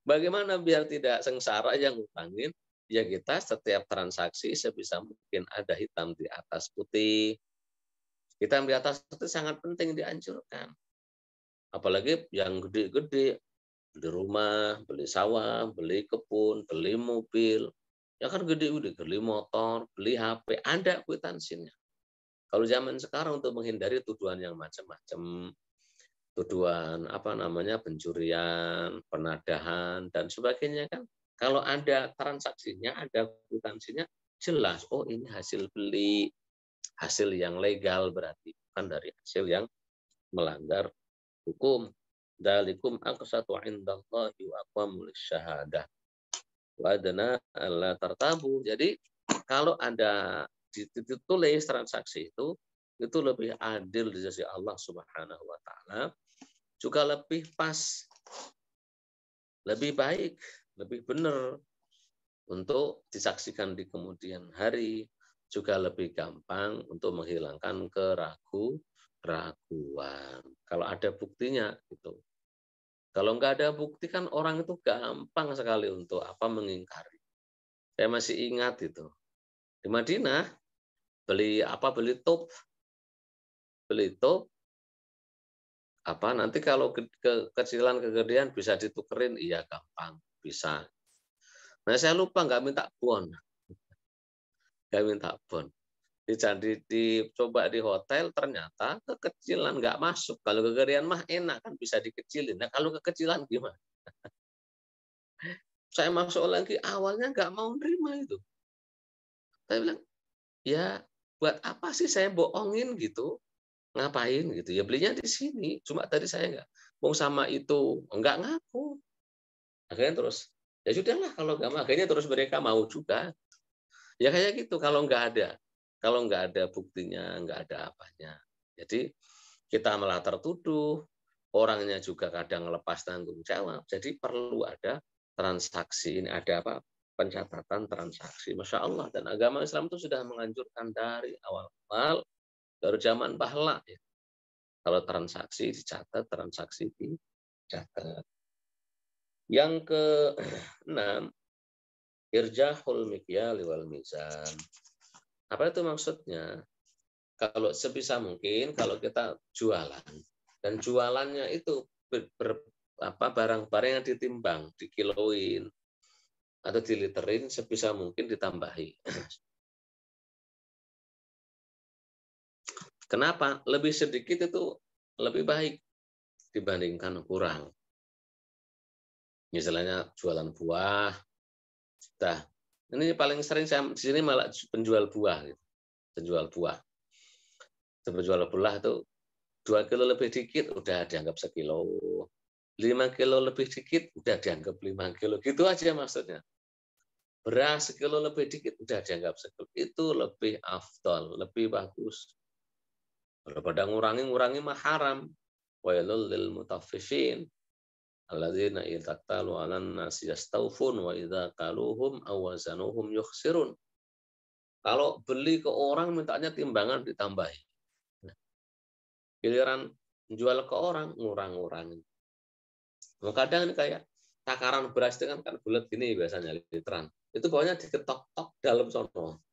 Bagaimana biar tidak sengsara yang utangin? Ya kita setiap transaksi sebisa mungkin ada hitam di atas putih. Hitam di atas itu sangat penting dianjurkan. Apalagi yang gede-gede, beli rumah, beli sawah, beli kebun, beli mobil. Ya kan gede-gede, beli motor, beli HP, ada kwitansinya. Kalau zaman sekarang untuk menghindari tuduhan yang macam-macam, tuduhan pencurian, penadahan dan sebagainya kan, kalau ada transaksinya, ada kwitansinya, jelas oh ini hasil beli, hasil yang legal berarti bukan dari hasil yang melanggar hukum. Dzalikum aqsatu 'indallahi wa aqwamu lisyahadah wa adna alla tartabu. Jadi kalau ada ditulis transaksi itu lebih adil di sisi Allah Subhanahu wa taala, juga lebih pas, lebih baik, lebih benar untuk disaksikan di kemudian hari, juga lebih gampang untuk menghilangkan keraguan. Kalau ada buktinya gitu. Kalau nggak ada bukti kan orang itu gampang sekali untuk mengingkari. Saya masih ingat itu. Di Madinah beli top nanti kalau kekecilan kegedean bisa ditukerin, iya gampang, bisa. Nah, saya lupa nggak minta bon. Dicoba di hotel ternyata kekecilan nggak masuk. Kalau kegedean mah enak kan bisa dikecilin. Nah, kalau kekecilan gimana? Saya masuk lagi awalnya nggak mau nerima itu. Saya bilang, ya buat apa sih saya bohongin gitu? Ngapain gitu? Ya belinya di sini. Cuma tadi saya nggak mau sama itu, nggak ngaku. Akhirnya terus, ya sudahlah kalau nggak mau. Akhirnya terus mereka mau juga. Ya kayak gitu kalau nggak ada buktinya, nggak ada apanya. Jadi kita malah tertuduh, orangnya juga kadang lepas tanggung jawab. Jadi perlu ada transaksi, ini ada pencatatan transaksi. Masya Allah, dan agama Islam itu sudah menganjurkan dari awal-awal, dari zaman bahla. Ya. Kalau transaksi dicatat, transaksi dicatat. Yang ke-6, irjahul mikyali wal mizan. Apa itu maksudnya? Kalau sebisa mungkin kalau kita jualan dan jualannya itu barang-barang yang ditimbang, dikiloin atau diliterin, sebisa mungkin ditambahi. Kenapa? Lebih sedikit itu lebih baik dibandingkan kurang. Misalnya jualan buah, ini paling sering saya di sini malah penjual buah, gitu. Penjual buah itu 2 kilo lebih dikit udah dianggap sekilo, 5 kilo lebih dikit udah dianggap 5 kilo, gitu aja maksudnya. Beras sekilo lebih dikit udah dianggap sekilo, itu lebih afdal, lebih bagus. Daripada ngurangi mah haram. Wailul lil mutaffifin alladzina idza talu 'alan nasi yastawfun wa idza qaluhum aw wazanuhum yukhsirun. Kalau beli ke orang mintanya timbangan ditambahi. Giliran jual ke orang ngurang-ngurangin. Kadang ini kayak takaran beras itu kan bulat gini biasanya literan. Itu pokoknya diketok-tok dalam sono.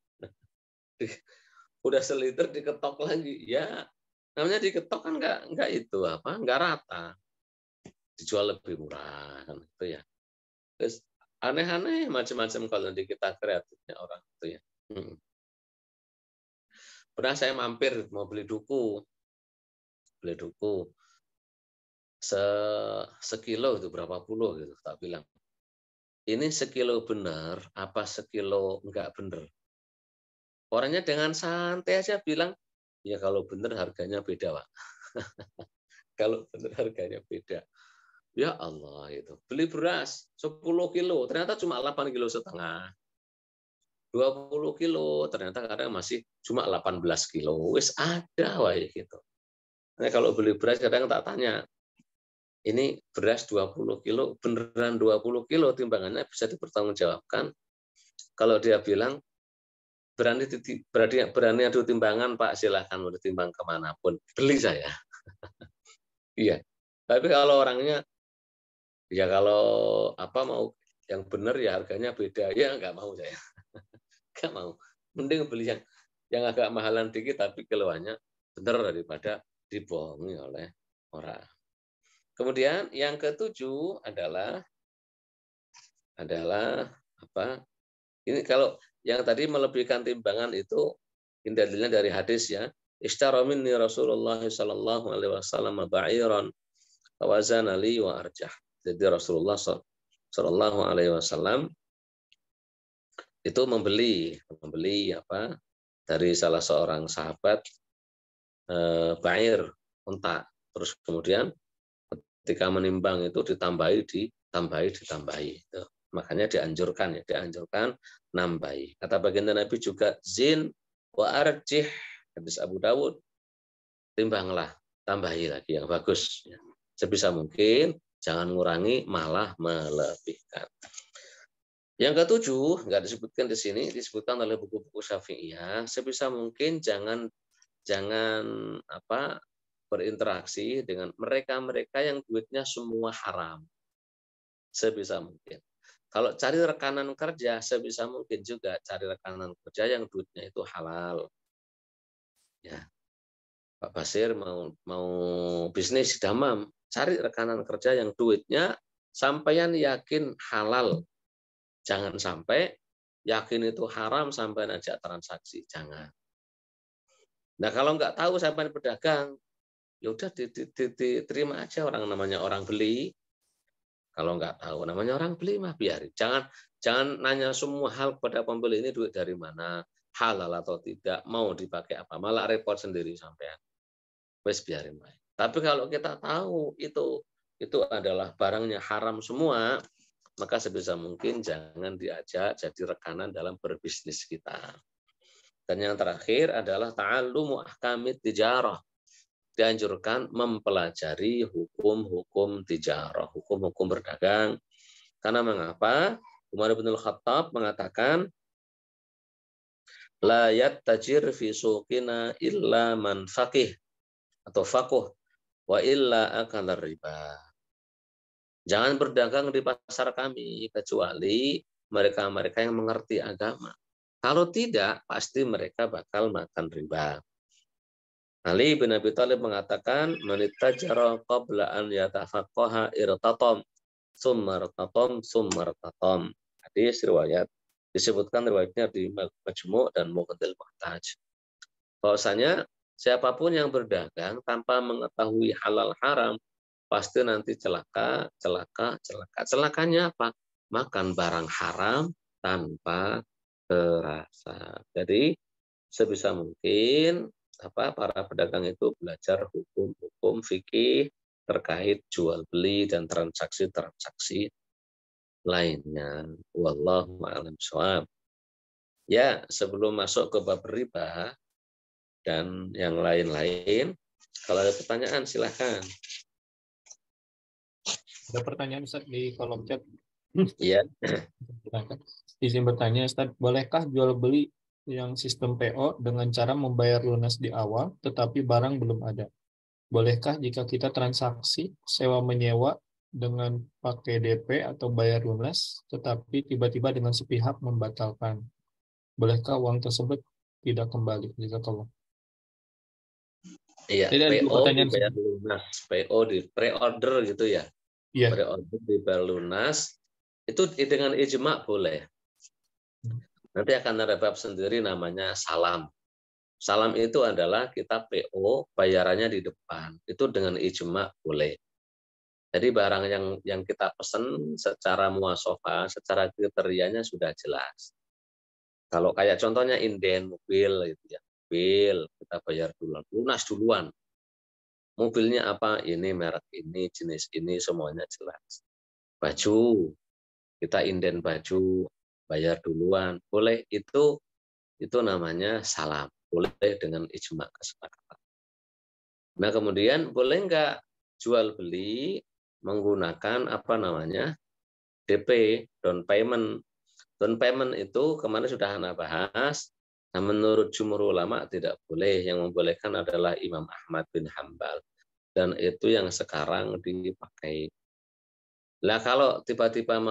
Udah seliter diketok lagi. Ya, namanya diketok kan nggak rata. Dijual lebih murah kan gitu ya. Terus aneh-aneh macam-macam kalau di kita kreatifnya orang itu ya. Pernah saya mampir mau beli duku sekilo itu berapa puluh gitu, tak bilang ini sekilo benar apa sekilo enggak benar. Orangnya dengan santai aja bilang, ya kalau benar harganya beda, Pak. Kalau benar harganya beda. Ya Allah, itu beli beras 10 kilo ternyata cuma 8,5 kilo, 20 kilo ternyata kadang masih cuma 18 kilo. Wis ada wae gitu. Nah, kalau beli beras kadang tak tanya, ini beras 20 kilo, beneran 20 kilo timbangannya bisa dipertanggungjawabkan. Kalau dia bilang, berani adu timbangan, Pak, silahkan mau ditimbang kemanapun. Beli saya. Iya. Tapi kalau orangnya, ya kalau mau yang benar ya harganya beda, ya nggak mau saya. Nggak mau. Mending beli yang agak mahalan dikit tapi kiloannya benar daripada dibohongi oleh orang. Kemudian yang ketujuh adalah apa? Ini kalau yang tadi melebihkan timbangan itu dalilnya dari hadis ya. Ishtara minni Rasulullah sallallahu alaihi wasallam ba'iran wa wazana li wa arjah. Jadi Rasulullah sallallahu alaihi wasallam itu membeli apa dari salah seorang sahabat ba'ir, unta. Terus kemudian ketika menimbang itu ditambahi. Itu. Makanya dianjurkan nambahi. Kata baginda Nabi juga zin wa arjih, hadis Abu Dawud, timbanglah, tambahi lagi yang bagus. Sebisa mungkin jangan ngurangi, malah melebihkan. Yang ketujuh, nggak disebutkan di sini, disebutkan oleh buku-buku Syafi'iyah, sebisa mungkin jangan berinteraksi dengan mereka-mereka yang duitnya semua haram. Sebisa mungkin. Kalau cari rekanan kerja, sebisa mungkin juga cari rekanan kerja yang duitnya itu halal. Ya, Pak Basir mau bisnis damam, cari rekanan kerja yang duitnya sampeyan yakin halal. Jangan sampai yakin itu haram sampai ajak transaksi, jangan. Nah kalau nggak tahu sampai pedagang, ya udah diterima aja namanya orang beli. Kalau nggak tahu namanya orang beli mah biarin. Jangan nanya semua hal kepada pembeli, ini duit dari mana, halal atau tidak, mau dipakai apa, malah repot sendiri sampean. Wes biarin baik. Tapi kalau kita tahu itu adalah barangnya haram semua, maka sebisa mungkin jangan diajak jadi rekanan dalam berbisnis kita. Dan yang terakhir adalah ta'allumu ahkamit tijarah. Dianjurkan mempelajari hukum-hukum tijarah, hukum-hukum berdagang. Karena mengapa? Umar bin Khattab mengatakan, la yattajir fi suqina illa man faqih atau faqih wa illa akala riba. Jangan berdagang di pasar kami kecuali mereka-mereka yang mengerti agama. Kalau tidak, pasti mereka bakal makan riba. Ali bin Abi Thalib mengatakan, "Manittajara qabla an yatafaqqaha irtatam, summa irtatam." Hadis riwayat disebutkan riwayatnya di Majmu' dan Mughniul Muhtaj. Bahwasanya siapapun yang berdagang tanpa mengetahui halal haram pasti nanti celaka. Celakanya apa? Makan barang haram tanpa terasa. Jadi sebisa mungkin para pedagang itu belajar hukum-hukum fikih terkait jual beli dan transaksi lainnya. Wallahu a'lam bishawab. Ya, sebelum masuk ke bab riba dan yang lain-lain, kalau ada pertanyaan silahkan. Ada pertanyaan Ustaz di kolom chat. Iya. Izin bertanya Ustaz, bolehkah jual beli yang sistem PO dengan cara membayar lunas di awal tetapi barang belum ada? Bolehkah jika kita transaksi sewa menyewa dengan pakai DP atau bayar lunas tetapi tiba-tiba dengan sepihak membatalkan? Bolehkah uang tersebut tidak kembali? Jazakallah. Iya, PO dibayar lunas, PO di pre-order gitu ya. Iya. Pre-order dibayar lunas itu dengan ijma boleh. Nanti akan ada bab sendiri namanya salam. Salam itu adalah kita PO, bayarannya di depan. Itu dengan ijma boleh. Jadi barang yang kita pesan secara muasofah, secara kriterianya sudah jelas. Kalau kayak contohnya inden mobil gitu ya. Mobil kita bayar duluan, lunas duluan. Mobilnya apa? Ini merek ini, jenis ini, semuanya jelas. Baju, kita inden baju, bayar duluan, boleh. Itu namanya salam, boleh dengan ijma kesepakatan. Nah kemudian boleh nggak jual beli menggunakan DP, down payment. Down payment itu kemarin sudah Anda bahas. Nah menurut jumhur ulama tidak boleh. Yang membolehkan adalah Imam Ahmad bin Hambal, dan itu yang sekarang dipakai. Nah kalau tiba-tiba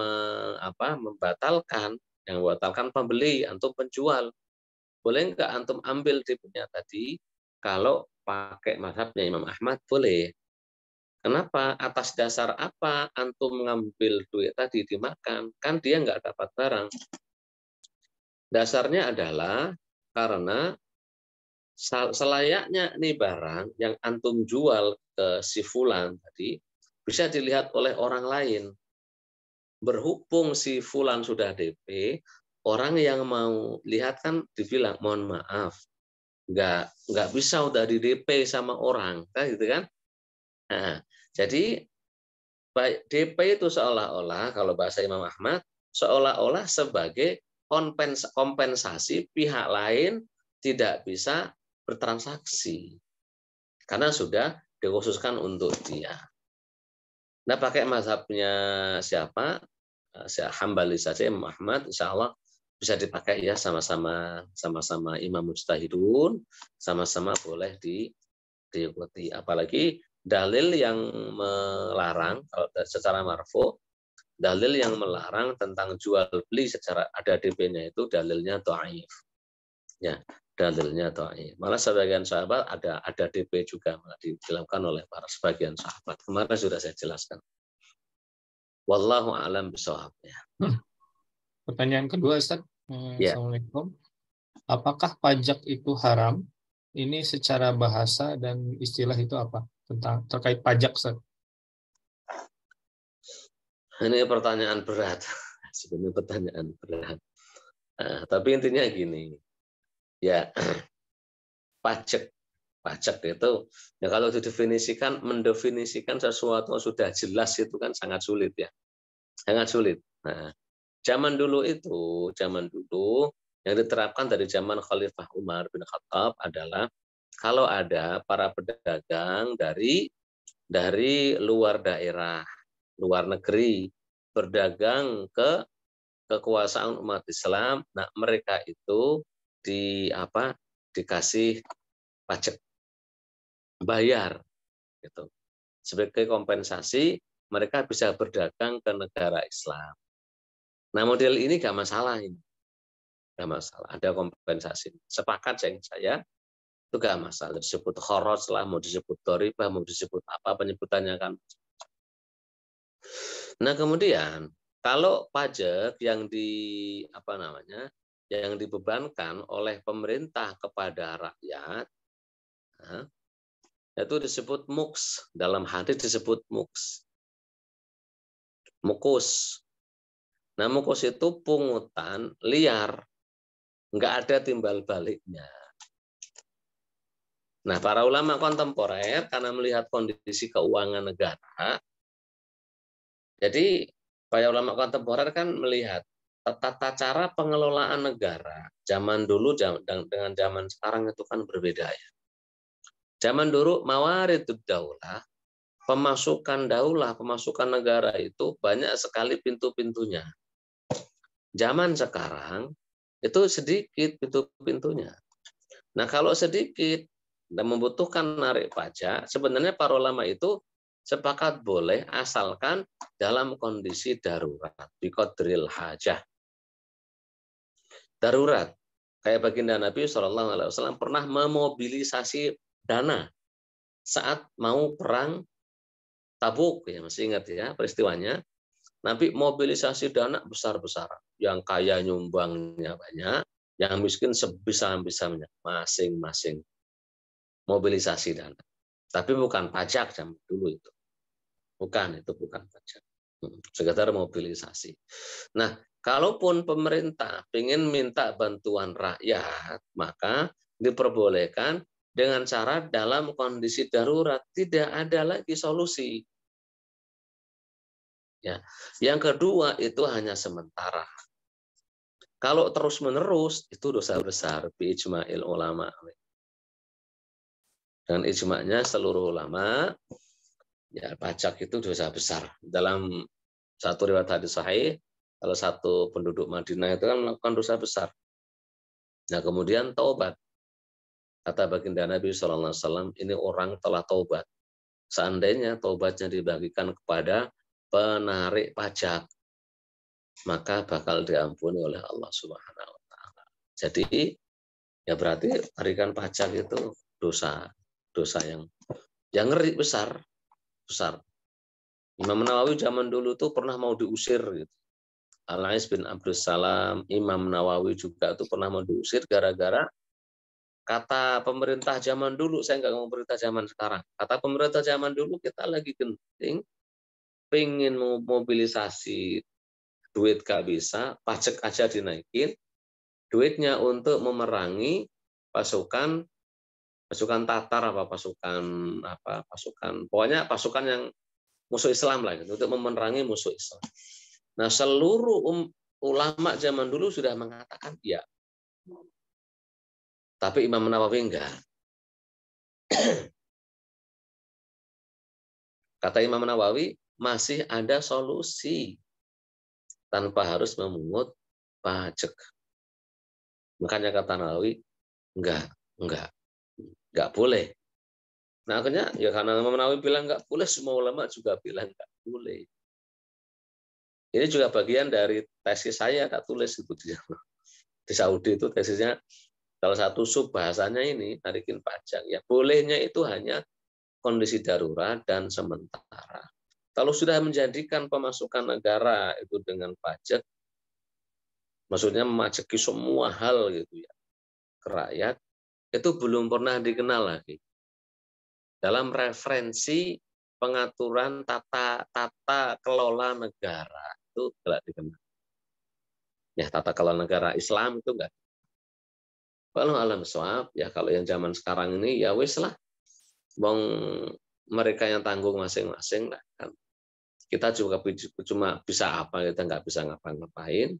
membatalkan, yang membatalkan pembeli, antum penjual, boleh nggak antum ambil DP-nya tadi kalau pakai mazhabnya Imam Ahmad boleh. Kenapa? Atas dasar apa antum mengambil duit tadi dimakan? Kan dia nggak dapat barang. Dasarnya adalah karena selayaknya nih barang yang antum jual ke si fulan tadi bisa dilihat oleh orang lain. Berhubung si fulan sudah DP, orang yang mau lihat kan dibilang, mohon maaf, nggak bisa udah di DP sama orang, kan gitu kan? Nah, jadi DP itu seolah-olah kalau bahasa Imam Ahmad seolah-olah sebagai kompensasi pihak lain tidak bisa bertransaksi karena sudah dikhususkan untuk dia. Nah, pakai mazhabnya siapa? Hambali saja Imam Ahmad, insya Allah bisa dipakai ya, sama-sama imam mujtahidun, sama-sama boleh diikuti. Apalagi dalil yang melarang kalau secara marfu, dalil yang melarang tentang jual beli secara ada DP-nya itu dalilnya dhaif. Ya, dalilnya dhaif. Malah sebagian sahabat ada DP juga malah dilakukan oleh para sebagian sahabat. Kemarin sudah saya jelaskan. Wallahu a'lam bishawab. Pertanyaan kedua, Ustaz. Ya. Assalamualaikum. Apakah pajak itu haram? Ini secara bahasa dan istilah itu apa? Tentang terkait pajak, Ustaz. Ini pertanyaan berat. Sebenarnya pertanyaan berat. Tapi intinya gini. Ya, pajak itu ya kalau mendefinisikan sesuatu yang sudah jelas itu kan sangat sulit ya. Sangat sulit. Nah, zaman dulu yang diterapkan dari zaman Khalifah Umar bin Khattab adalah kalau ada para pedagang dari luar daerah, luar negeri berdagang ke kekuasaan umat Islam, nah mereka itu dikasih pajak, bayar gitu. Sebagai kompensasi mereka bisa berdagang ke negara Islam. Nah, model ini nggak masalah ini. Nggak masalah, ada kompensasi. Sepakat saya itu nggak masalah. Disebut kharaj lah, mau disebut doribah, mau disebut apa penyebutannya kan. Nah, kemudian kalau pajak yang yang dibebankan oleh pemerintah kepada rakyat, nah, itu disebut muks. Dalam hadis disebut muks. Mukus. Nah, mukus itu pungutan liar. Nggak ada timbal baliknya. Nah, para ulama kontemporer karena melihat kondisi keuangan negara, jadi para ulama kontemporer kan melihat tata cara pengelolaan negara zaman dulu dengan zaman sekarang itu kan berbeda ya. Zaman dulu mawaridud daulah, pemasukan negara itu banyak sekali pintu-pintunya. Zaman sekarang itu sedikit pintu-pintunya. Nah, kalau sedikit dan membutuhkan narik pajak, sebenarnya para ulama itu sepakat boleh asalkan dalam kondisi darurat, biqadril hajah. Darurat. Kayak baginda Nabi SAW pernah memobilisasi dana saat mau perang Tabuk, ya masih ingat ya peristiwanya. Nabi mobilisasi dana besar-besaran. Yang kaya nyumbangnya banyak, yang miskin sebisa-bisanya masing-masing mobilisasi dana. Tapi bukan pajak zaman dulu itu. Itu bukan pajak. Sekedar mobilisasi. Nah, kalaupun pemerintah ingin minta bantuan rakyat, maka diperbolehkan dengan cara dalam kondisi darurat, tidak ada lagi solusi. Ya. Yang kedua itu hanya sementara. Kalau terus-menerus itu dosa besar bi ijma'il ulama. Dengan ijma'nya seluruh ulama, ya pajak itu dosa besar. Dalam satu riwayat hadis sahih, kalau satu penduduk Madinah itu kan melakukan dosa besar. Nah, kemudian taubat. Kata baginda Nabi SAW, ini orang telah taubat. Seandainya taubatnya dibagikan kepada penarik pajak, maka bakal diampuni oleh Allah Subhanahu wa taala. Jadi ya berarti tarikan pajak itu dosa. dosa yang ngeri, besar. Imam Nawawi zaman dulu tuh pernah mau diusir gitu. Al-Ais bin Abdus Salam, Imam Nawawi juga tuh pernah mau diusir gara-gara kata pemerintah zaman dulu, saya nggak ngomong pemerintah zaman sekarang. Kata pemerintah zaman dulu, kita lagi genting, pengen memobilisasi duit gak bisa, pajak aja dinaikin, duitnya untuk memerangi pasukan Tatar pasukan pokoknya pasukan yang musuh Islam lah gitu, untuk memerangi musuh Islam. Nah, seluruh ulama zaman dulu sudah mengatakan iya. Tapi Imam Nawawi enggak. Kata Imam Nawawi, masih ada solusi tanpa harus memungut pajak. Makanya kata Nawawi, enggak boleh. Nah, akhirnya ya karena Imam Nawawi bilang enggak boleh, semua ulama juga bilang enggak boleh. Ini juga bagian dari tesis saya, tak tulis itu di Saudi itu tesisnya. Salah satu sub bahasanya ini narikin pajak. Ya bolehnya itu hanya kondisi darurat dan sementara. Kalau sudah menjadikan pemasukan negara itu dengan pajak, maksudnya memajaki semua hal gitu ya ke rakyat, itu belum pernah dikenal lagi. Dalam referensi pengaturan tata kelola negara itu tidak dikenal. Ya tata kelola negara Islam itu enggak. Kalau alam soal, ya kalau yang zaman sekarang ini ya wis lah, bang mereka yang tanggung masing-masing lah kan. Kita juga cuma bisa apa, kita nggak bisa ngapa-ngapain.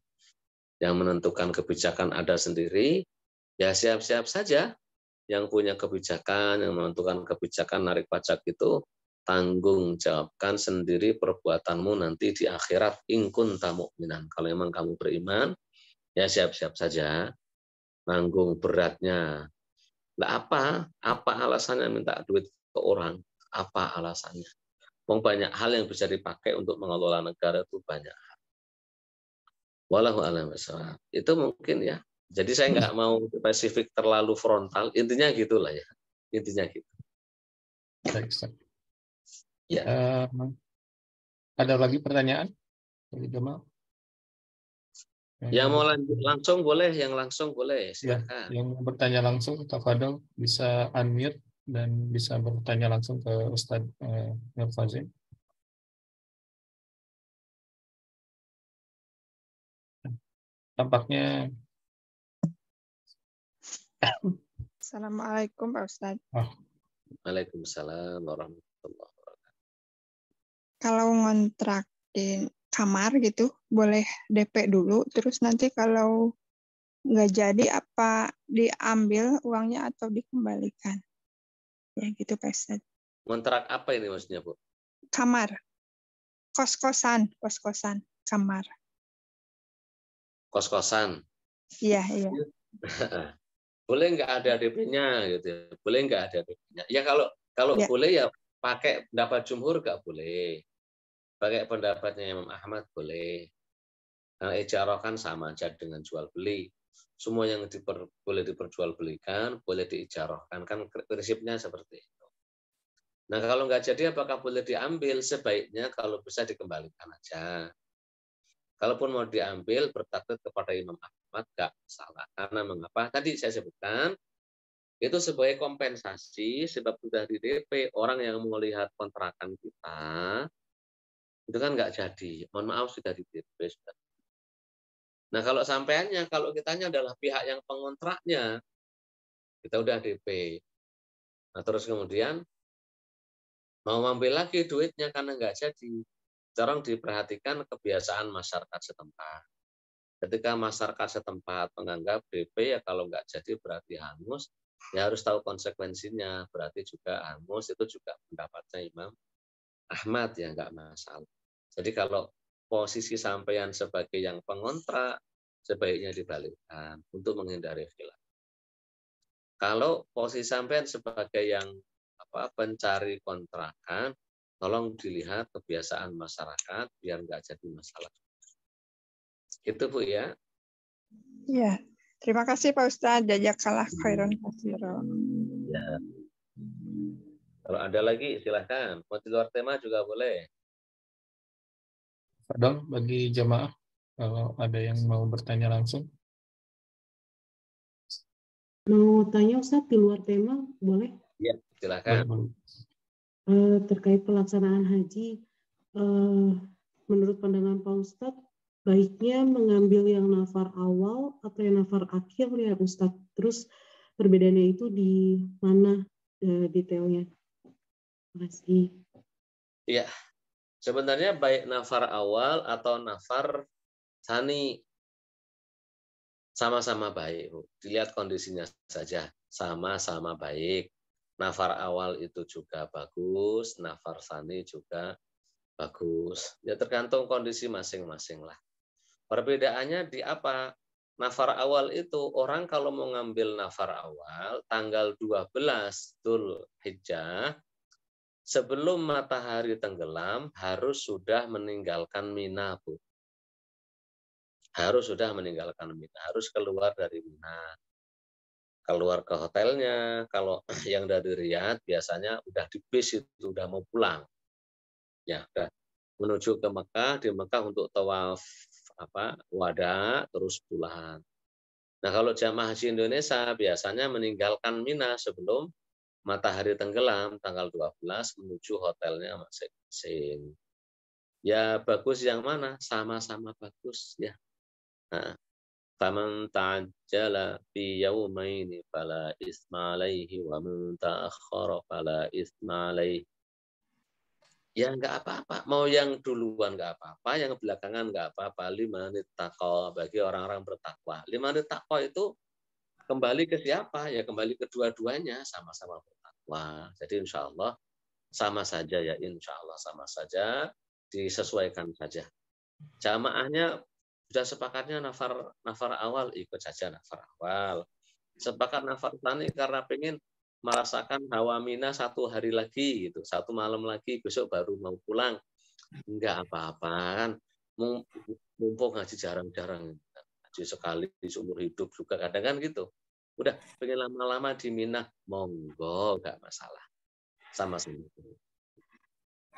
Yang menentukan kebijakan ada sendiri, ya siap-siap saja. Yang punya kebijakan, yang menentukan kebijakan narik pajak itu tanggung jawabkan sendiri perbuatanmu nanti di akhirat in kunta mu'minan. Kalau memang kamu beriman, ya siap-siap saja. Nanggung beratnya. Nah, apa alasannya minta duit ke orang? Apa alasannya? Banyak hal yang bisa dipakai untuk mengelola negara itu banyak. Wallahu a'lam bishawab. Itu mungkin ya. Jadi saya nggak mau spesifik terlalu frontal. Intinya gitulah ya. Intinya gitu. Baik, Ya. Ada lagi pertanyaan dari Jamal? Yang mau lanjut langsung boleh, yang langsung boleh, Ya, silakan. yang bertanya langsung, Tafadhol bisa unmute dan bisa bertanya langsung ke Ustadz Nur Fazil. Tampaknya. Assalamualaikum Pak Ustadz. Waalaikumsalam warahmatullahi wabarakatuh. Kalau ngontrakin kamar gitu, boleh DP dulu, terus nanti kalau nggak jadi apa diambil uangnya atau dikembalikan? Ya gitu Pak Ustadz. Kontrak apa ini maksudnya, Bu? Kamar, kos-kosan, kamar. Kos-kosan. Iya. Boleh nggak ada DP-nya gitu ya. Boleh nggak ada DP-nya. Ya kalau Ya. boleh ya pakai pendapat jumhur nggak boleh. Pakai pendapatnya Imam Ahmad boleh. Karena ijarah kan sama aja dengan jual beli. Semua yang boleh diperjualbelikan, boleh diijarahkan. Kan prinsipnya seperti itu. Nah kalau nggak jadi apakah boleh diambil? Sebaiknya kalau bisa dikembalikan aja. Kalaupun mau diambil bertakbir kepada Imam Ahmad nggak salah. Karena mengapa? Tadi saya sebutkan itu sebagai kompensasi sebab sudah di DP orang yang mau lihat kontrakan kita itu kan nggak jadi. Mohon maaf sudah di DP sudah. Nah kalau sampaiannya, kalau kitanya adalah pihak yang pengontraknya, kita udah DP. Nah terus kemudian mau ambil lagi duitnya karena nggak jadi. Sekarang diperhatikan kebiasaan masyarakat setempat. Ketika masyarakat setempat menganggap DP ya kalau nggak jadi berarti hangus, ya harus tahu konsekuensinya. Berarti juga hangus itu juga pendapatnya Imam Ahmad ya nggak masalah. Jadi kalau posisi sampean sebagai yang pengontrak sebaiknya dibalikkan untuk menghindari khilaf. Kalau posisi sampean sebagai yang pencari kontrakan, tolong dilihat kebiasaan masyarakat biar nggak jadi masalah. Itu Bu ya. Iya. Terima kasih Pak Ustadz. Jazakallah khairan katsiran. Ya. Kalau ada lagi silahkan. Mau di luar tema juga boleh. Pardon, bagi jamaah, kalau ada yang mau bertanya langsung. Mau tanya Ustadz di luar tema, boleh? Ya, silakan. Terkait pelaksanaan haji, menurut pandangan Pak Ustadz, baiknya mengambil yang nafar awal atau yang nafar akhir ya Ustadz? Terus perbedaannya itu di mana detailnya? Terima kasih. Iya, sebenarnya baik nafar awal atau nafar tsani sama-sama baik, Bu. Dilihat kondisinya saja, sama-sama baik. Nafar awal itu juga bagus, nafar tsani juga bagus. Ya tergantung kondisi masing-masing lah. Perbedaannya di apa? Nafar awal itu orang kalau mau ngambil nafar awal tanggal 12 Dzulhijjah sebelum matahari tenggelam harus sudah meninggalkan Mina, Bu. Harus sudah meninggalkan Mina, harus keluar dari Mina. Keluar ke hotelnya, kalau yang dari Riyadh biasanya udah di bis itu udah mau pulang. Ya, udah menuju ke Mekah, di Mekah untuk tawaf wada terus pulang. Nah, kalau jamaah haji Indonesia biasanya meninggalkan Mina sebelum matahari tenggelam tanggal 12 menuju hotelnya masing-masing. Ya bagus yang mana? Sama-sama bagus ya. Nah, faman ta'ajjala fi yaumaini fala isma alaihi wa man ta'akhkhara fala isma alaihi. Ya nggak apa-apa. Mau yang duluan nggak apa-apa, yang belakangan nggak apa-apa. Limanit taqwa, bagi orang-orang bertakwa. Limanit taqwa itu kembali ke siapa? Ya kembali ke dua-duanya, sama-sama bertakwa. Jadi insya Allah sama saja ya, insya Allah sama saja, disesuaikan saja. Jamaahnya sudah sepakatnya nafar awal, ikut saja nafar awal. Sepakat nafar tsani karena pengen merasakan hawa Mina satu hari lagi gitu, satu malam lagi, besok baru mau pulang. Enggak apa-apa kan, mumpung ngaji jarang-jarang, ngaji sekali di seumur hidup juga kadang kan gitu. Udah pengen lama-lama di Mina, monggo enggak masalah, sama-sama.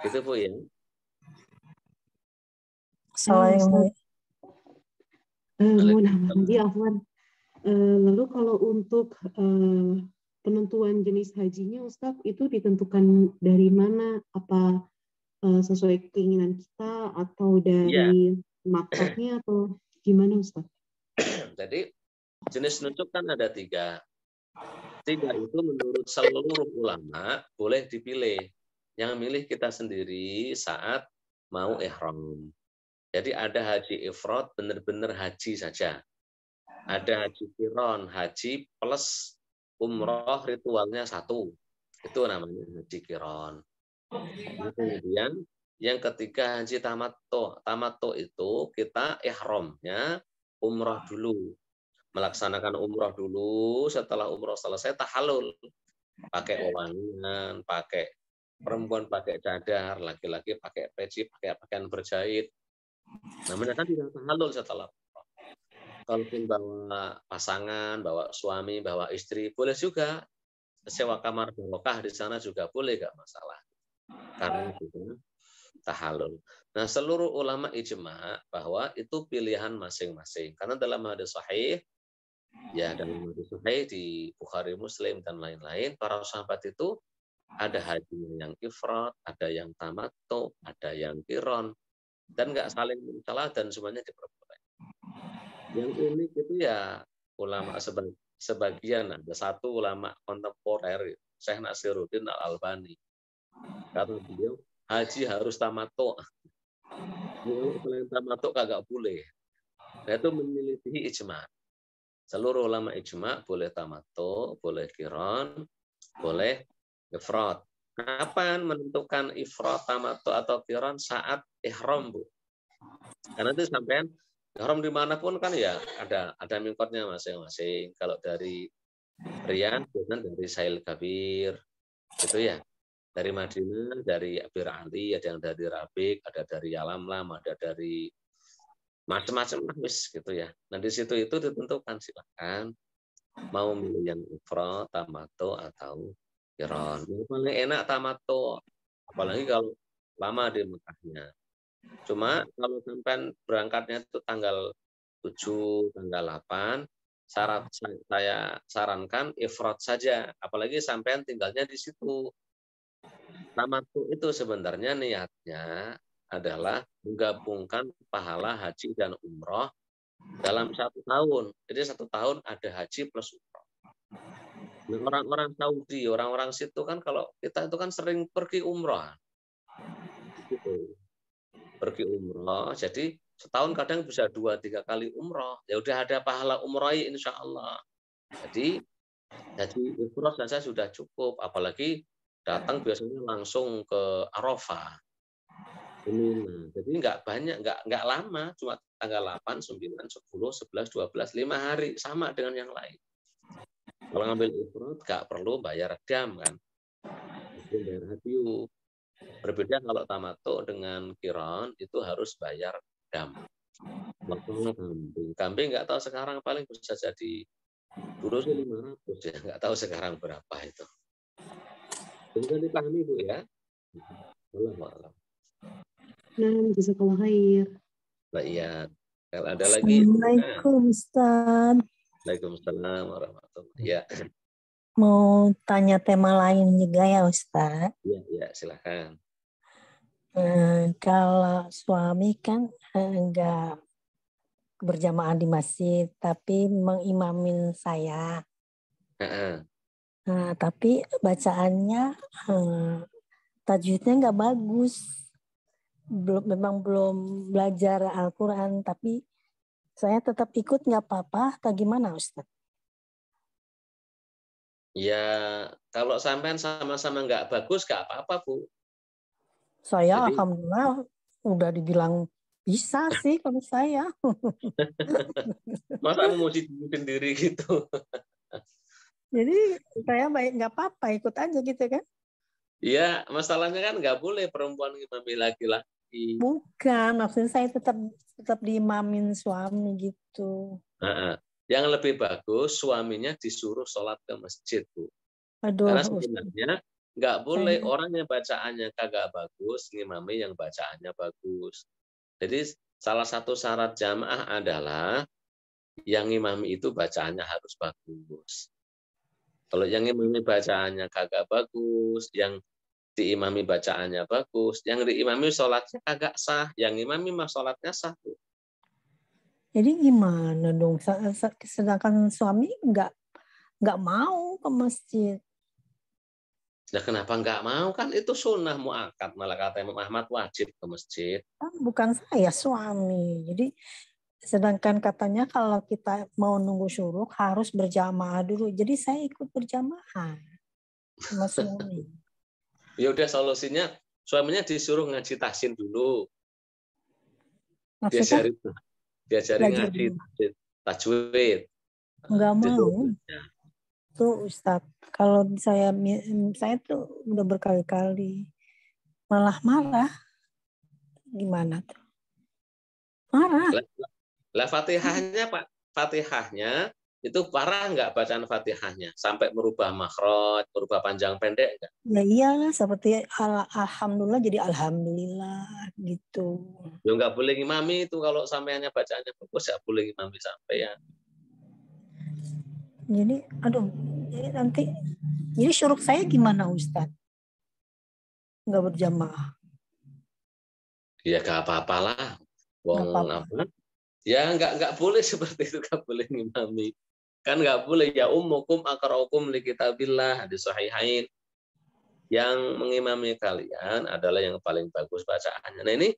Itu Bu ya. Mau nambah lagi Afwan. Lalu kalau untuk penentuan jenis hajinya Ustadz itu ditentukan dari mana? Apa sesuai keinginan kita atau dari maktabnya atau gimana Ustadz? Jadi jenis nunjuk kan ada 3. 3 itu menurut seluruh ulama boleh dipilih. Yang milih kita sendiri saat mau ihram. Jadi ada haji ifrad benar-benar haji saja. Ada haji qiron, haji plus umroh ritualnya 1. Itu namanya haji qiron. Nah, kemudian yang ketiga haji tamattu. Tamattu itu kita ihramnya umroh dulu. Melaksanakan umroh dulu, setelah umroh selesai tahallul. Pakai wewangian, pakai perempuan pakai cadar, laki-laki pakai peci, pakai pakaian berjahit. Namanya kan tidak tahallul setelah. Kalaupun bawa pasangan, bawa suami, bawa istri, boleh juga. Sewa kamar barokah di sana juga boleh, nggak masalah. Karena itu tahallul. Nah, seluruh ulama ijma bahwa itu pilihan masing-masing. Karena dalam hadis sahih, ya dalam hadis sahih di Bukhari, Muslim dan lain-lain, para sahabat itu ada haji yang ifrad, ada yang tamattu, ada yang qiron, dan nggak saling mencela dan semuanya diperbolehkan. Yang unik itu ya ulama sebagian, ada satu ulama kontemporer, Syekh Nasiruddin Al-Albani. Kata beliau, haji harus tamattu. Selain tamattu kagak boleh. Nah, itu menyelisihi ijma. Seluruh ulama ijma boleh tamattu, boleh qiron, boleh ifrad. Kapan menentukan ifrad, tamattu atau qiron? Saat ihram, Bu. Karena itu sampean ihram dimanapun kan ya ada mikotnya masing-masing. Kalau dari Riyadh, dari Sail Kabir, gitu ya. Dari Madinah, dari Bir Ali, ada yang dari Rabik, ada dari Yalamlam, ada dari macam-macam lah gitu ya. Nah di situ itu ditentukan, silakan mau milih yang ifrad, tamattu atau Qiron. Yang paling enak tamattu, apalagi kalau lama di Mekahnya. Cuma kalau sampai berangkatnya itu tanggal 7, tanggal 8, saya sarankan ifrad saja, apalagi sampean tinggalnya di situ. Tamattu itu sebenarnya niatnya adalah menggabungkan pahala haji dan umroh dalam 1 tahun. Jadi 1 tahun ada haji plus umroh. Nah, orang-orang Saudi, orang-orang situ kan kalau kita itu kan sering pergi umroh. Gitu. Pergi umroh, jadi setahun kadang bisa 2-3 kali umroh. Ya udah ada pahala umroh insya Allah. Jadi ifrad saja sudah cukup, apalagi datang biasanya langsung ke Arafah. Jadi nggak banyak, nggak lama, cuma tanggal 8, 9, 10, 11, 12, 5 hari, sama dengan yang lain. Kalau ngambil ifrad nggak perlu bayar dam kan, bayar hadiu. Berbeda kalau tamattu dengan qiron itu harus bayar dam. Kambing nggak tahu sekarang paling bisa jadi dulu sih 500 ya, nggak tahu sekarang berapa itu. Bisa dipahami Bu ya. Allah. Nah, jazakallah khair. Iya. Kalau ada lagi. Assalamualaikum Ustaz. Waalaikumsalam warahmatullahi wabarakatuh. Ya. Mau tanya tema lain juga ya Ustaz. Ya, silakan. Kalau suami kan enggak berjamaah di masjid, tapi mengimamin saya. Nah, tapi bacaannya tajwidnya enggak bagus. Memang belum belajar Al-Quran, tapi saya tetap ikut nggak apa-apa atau gimana Ustaz? Ya, kalau sampean sama-sama nggak bagus, nggak apa-apa, Bu. Saya alhamdulillah udah dibilang bisa sih kalau saya. Masa memuji sendiri gitu? Jadi saya baik nggak apa-apa, ikut aja gitu kan? Iya, masalahnya kan nggak boleh perempuan ngimami laki-laki. Bukan, maksudnya saya tetap diimamin suami gitu. Yang lebih bagus suaminya disuruh sholat ke masjid, Bu. Aduh, karena sebenarnya nggak boleh orang yang bacaannya kagak bagus ngimami yang bacaannya bagus. Jadi salah satu syarat jamaah adalah yang ngimami itu bacaannya harus bagus. Kalau yang ngimami bacaannya kagak bagus, yang diimami bacaannya bagus, yang diimami sholatnya kagak sah, yang ngimami mah sholatnya sah. Jadi gimana dong? Sedangkan suami nggak mau ke masjid. Nah, kenapa nggak mau? Kan itu sunnah muakkad, malah kata Imam Ahmad wajib ke masjid. Bukan saya, suami. Jadi sedangkan katanya kalau kita mau nunggu syuruk harus berjamaah dulu. Jadi saya ikut berjamaah sama suami. Ya udah solusinya suaminya disuruh ngaji tahsin dulu. Diajari ngaji tajwid. Enggak mau. Tuh Ustadz, kalau saya tuh udah berkali-kali malah marah. Gimana tuh? Marah. Lah Fatihahnya Pak, Fatihahnya itu parah nggak bacaan Fatihahnya sampai merubah makhraj, merubah panjang pendek enggak? Ya iyalah, seperti alhamdulillah jadi alhamdulillah gitu. Ya nggak boleh ngimami itu kalau sampeannya bacaannya bagus, ya boleh ngimami sampean. Jadi, jadi syuruk saya gimana Ustadz? Nggak berjamaah. Ya nggak apa-apalah. Apa? Ya nggak boleh seperti itu, nggak boleh ngimami. Kan nggak boleh ya ummukum aqra'ukum li kitabillah, hadis sahihain. Yang mengimami kalian adalah yang paling bagus bacaannya. Nah ini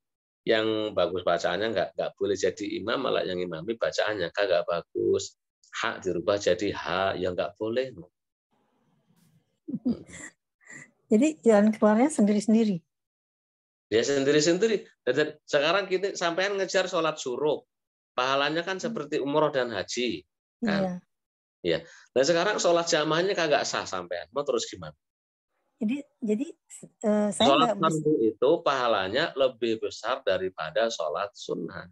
yang bagus bacaannya nggak boleh jadi imam, malah yang imami bacaannya kagak bagus. Ha dirubah jadi ha, ya nggak boleh. Jadi jalan keluarnya sendiri-sendiri. Ya sendiri-sendiri. Dan sekarang kita sampean ngejar sholat syuruk, pahalanya kan seperti umroh dan haji, kan? Iya. Nah sekarang sholat jamaahnya kagak sah sampean, mau terus gimana? Jadi saya sholat fardu itu pahalanya lebih besar daripada sholat sunnah.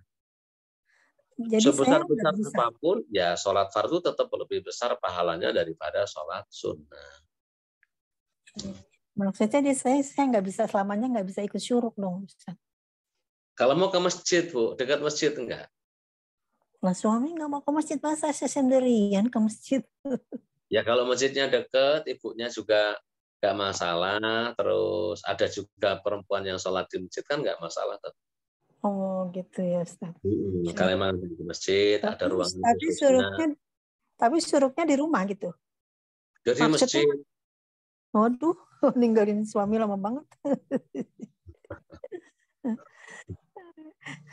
Jadi sebesar-besar apapun, ya sholat fardu tetap lebih besar pahalanya daripada sholat sunnah. Maksudnya saya nggak bisa selamanya nggak bisa ikut syuruk dong, Ustaz. Kalau mau ke masjid, Bu, dekat masjid enggak? Nah, suami nggak mau ke masjid, masa saya sendirian ke masjid? Ya kalau masjidnya dekat, ibunya juga nggak masalah. Terus ada juga perempuan yang sholat di masjid kan nggak masalah. Oh gitu ya, Ustaz. Kalau emang di masjid ada ruangan khususnya. Tapi syuruknya di rumah gitu. Jadi Maksudnya, masjid. waduh, ninggalin suami lama banget.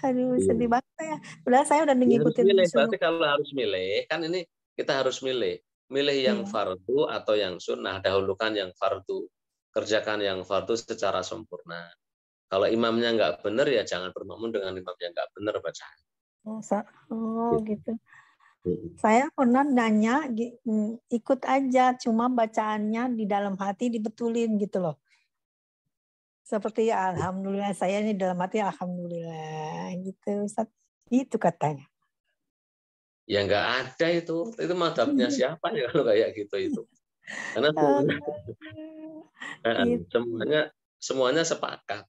Aduh, sedih banget ya. Udah saya udah ngikutin milih. Berarti kalau harus milih, kan ini kita harus milih. Milih yang fardu atau yang sunnah. Dahulukan yang fardu. Kerjakan yang fardu secara sempurna. Kalau imamnya nggak benar, ya jangan bermakmum dengan imam yang nggak benar bacaan. Oh gitu. Saya pernah nanya, ikut aja, cuma bacaannya di dalam hati dibetulin gitu loh. Seperti alhamdulillah, saya ini dalam hati alhamdulillah gitu, Ustaz. Itu katanya. Ya nggak ada itu mazhabnya siapa ya kalau kayak gitu itu. Karena semuanya sepakat.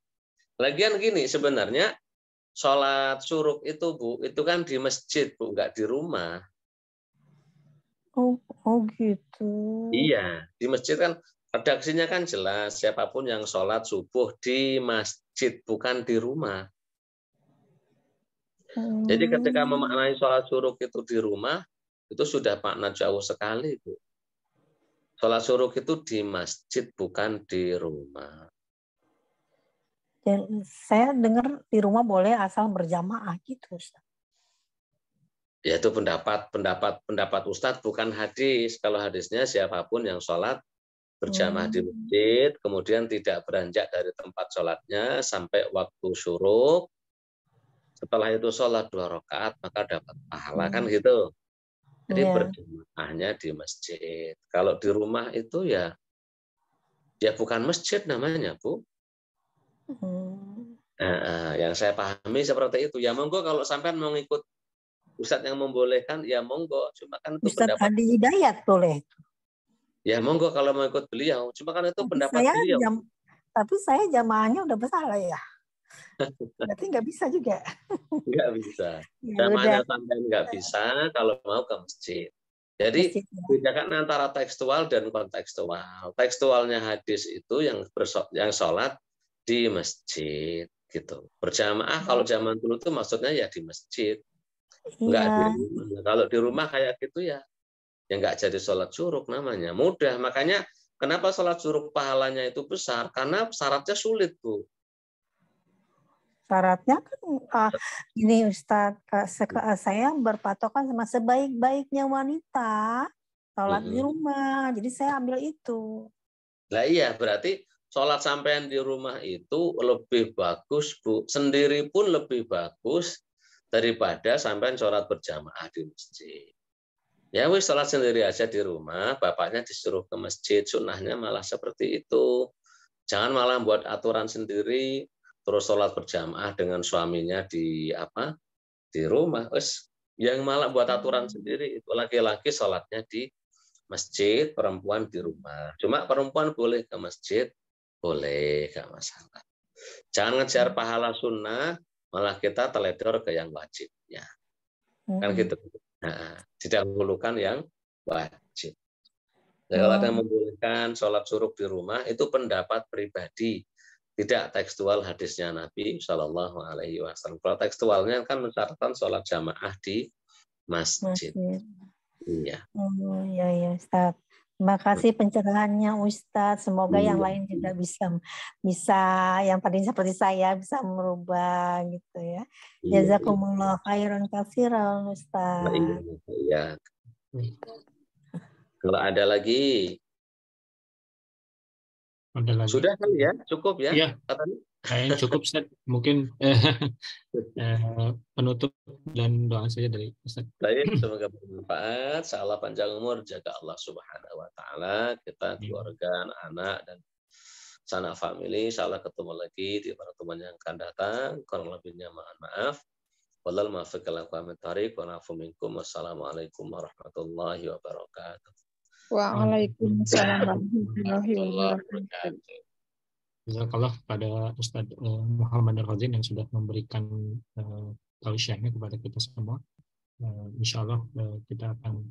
Lagian gini, sebenarnya sholat syuruk itu, Bu, itu kan di masjid, Bu, nggak di rumah. Oh gitu. Iya, di masjid kan redaksinya kan jelas, siapapun yang sholat subuh di masjid, bukan di rumah. Jadi ketika memaknai sholat syuruk itu di rumah, itu sudah makna jauh sekali, Bu. Sholat syuruk itu di masjid, bukan di rumah. Dan saya dengar di rumah boleh asal berjamaah gitu, Ustaz. Yaitu pendapat Ustadz, bukan hadis. Kalau hadisnya siapapun yang sholat berjamaah di masjid, kemudian tidak beranjak dari tempat sholatnya sampai waktu syuruk, setelah itu sholat 2 rakaat, maka dapat pahala, kan gitu. Jadi berjamaahnya di masjid. Kalau di rumah itu ya bukan masjid namanya, Bu. Nah, yang saya pahami seperti itu. Ya monggo kalau sampean mau ngikut Ustadz yang membolehkan, ya monggo. Cuma kan itu Ustadz pendapat Hadi Hidayat boleh. Ya monggo kalau mau ikut beliau. Cuma kan itu pendapat beliau. Tapi saya jamaahnya udah besar ya. Berarti nggak bisa juga. Nggak bisa. Jamaahnya sampai nggak bisa kalau mau ke masjid. Jadi bedakan antara tekstual dan kontekstual. Tekstualnya hadis itu yang sholat di masjid gitu. Berjamaah kalau zaman dulu itu maksudnya ya di masjid. Nggak di rumah. Kalau di rumah kayak gitu ya nggak jadi sholat syuruk namanya. Mudah. Makanya kenapa sholat syuruk pahalanya itu besar? Karena syaratnya sulit, Bu. Syaratnya kan ini Ustadz, saya berpatokan sama sebaik-baiknya wanita sholat di rumah. Jadi saya ambil itu. Nah iya, berarti sholat sampean di rumah itu lebih bagus, Bu. Sendiri pun lebih bagus daripada sampean sholat berjamaah di masjid. Ya wis sholat sendiri aja di rumah, bapaknya disuruh ke masjid, sunnahnya malah seperti itu. Jangan malah buat aturan sendiri, terus sholat berjamaah dengan suaminya di rumah. Wis yang malah buat aturan sendiri itu laki-laki sholatnya di masjid, perempuan di rumah. Cuma perempuan boleh ke masjid, boleh, gak masalah. Jangan ngejar pahala sunnah, malah kita teledor ke yang wajibnya. Kan gitu. Nah, didahulukan yang wajib. Nah, kalau ada yang membolehkan sholat syuruk di rumah, itu pendapat pribadi, tidak tekstual hadisnya Nabi Shallallahu Alaihi Wasallam. Kalau tekstualnya kan mencatatkan sholat jamaah di masjid. Iya. Oh iya ya Ustaz. Terima kasih pencerahannya Ustaz. Semoga yang lain juga bisa yang tadi seperti saya bisa merubah gitu ya. Jazakumullah khairan katsiran Ustaz. Iya. Kalau ada lagi. Sudah kali ya? Cukup ya? Iya. Kayaknya cukup Ustaz. Mungkin penutup dan doa saja dari Ustaz. Baik, semoga bermanfaat. Salah panjang umur, jaga Allah Subhanahu Wa Taala. Kita keluarga, anak-anak dan sanak family. Insyaallah ketemu lagi di pertemuan yang akan datang. Kurang lebihnya mohon maaf. Wallahul muwaffiq ila aqwamit thoriq wa na'fu minkum. Wassalamualaikum warahmatullahi wabarakatuh. Waalaikumsalam warahmatullahi warahmatullahi wabarakatuh. wabarakatuh. Jazakallah kepada Ustadz Muhammad Ar-Razin yang sudah memberikan tausiahnya kepada kita semua. Insya Allah kita akan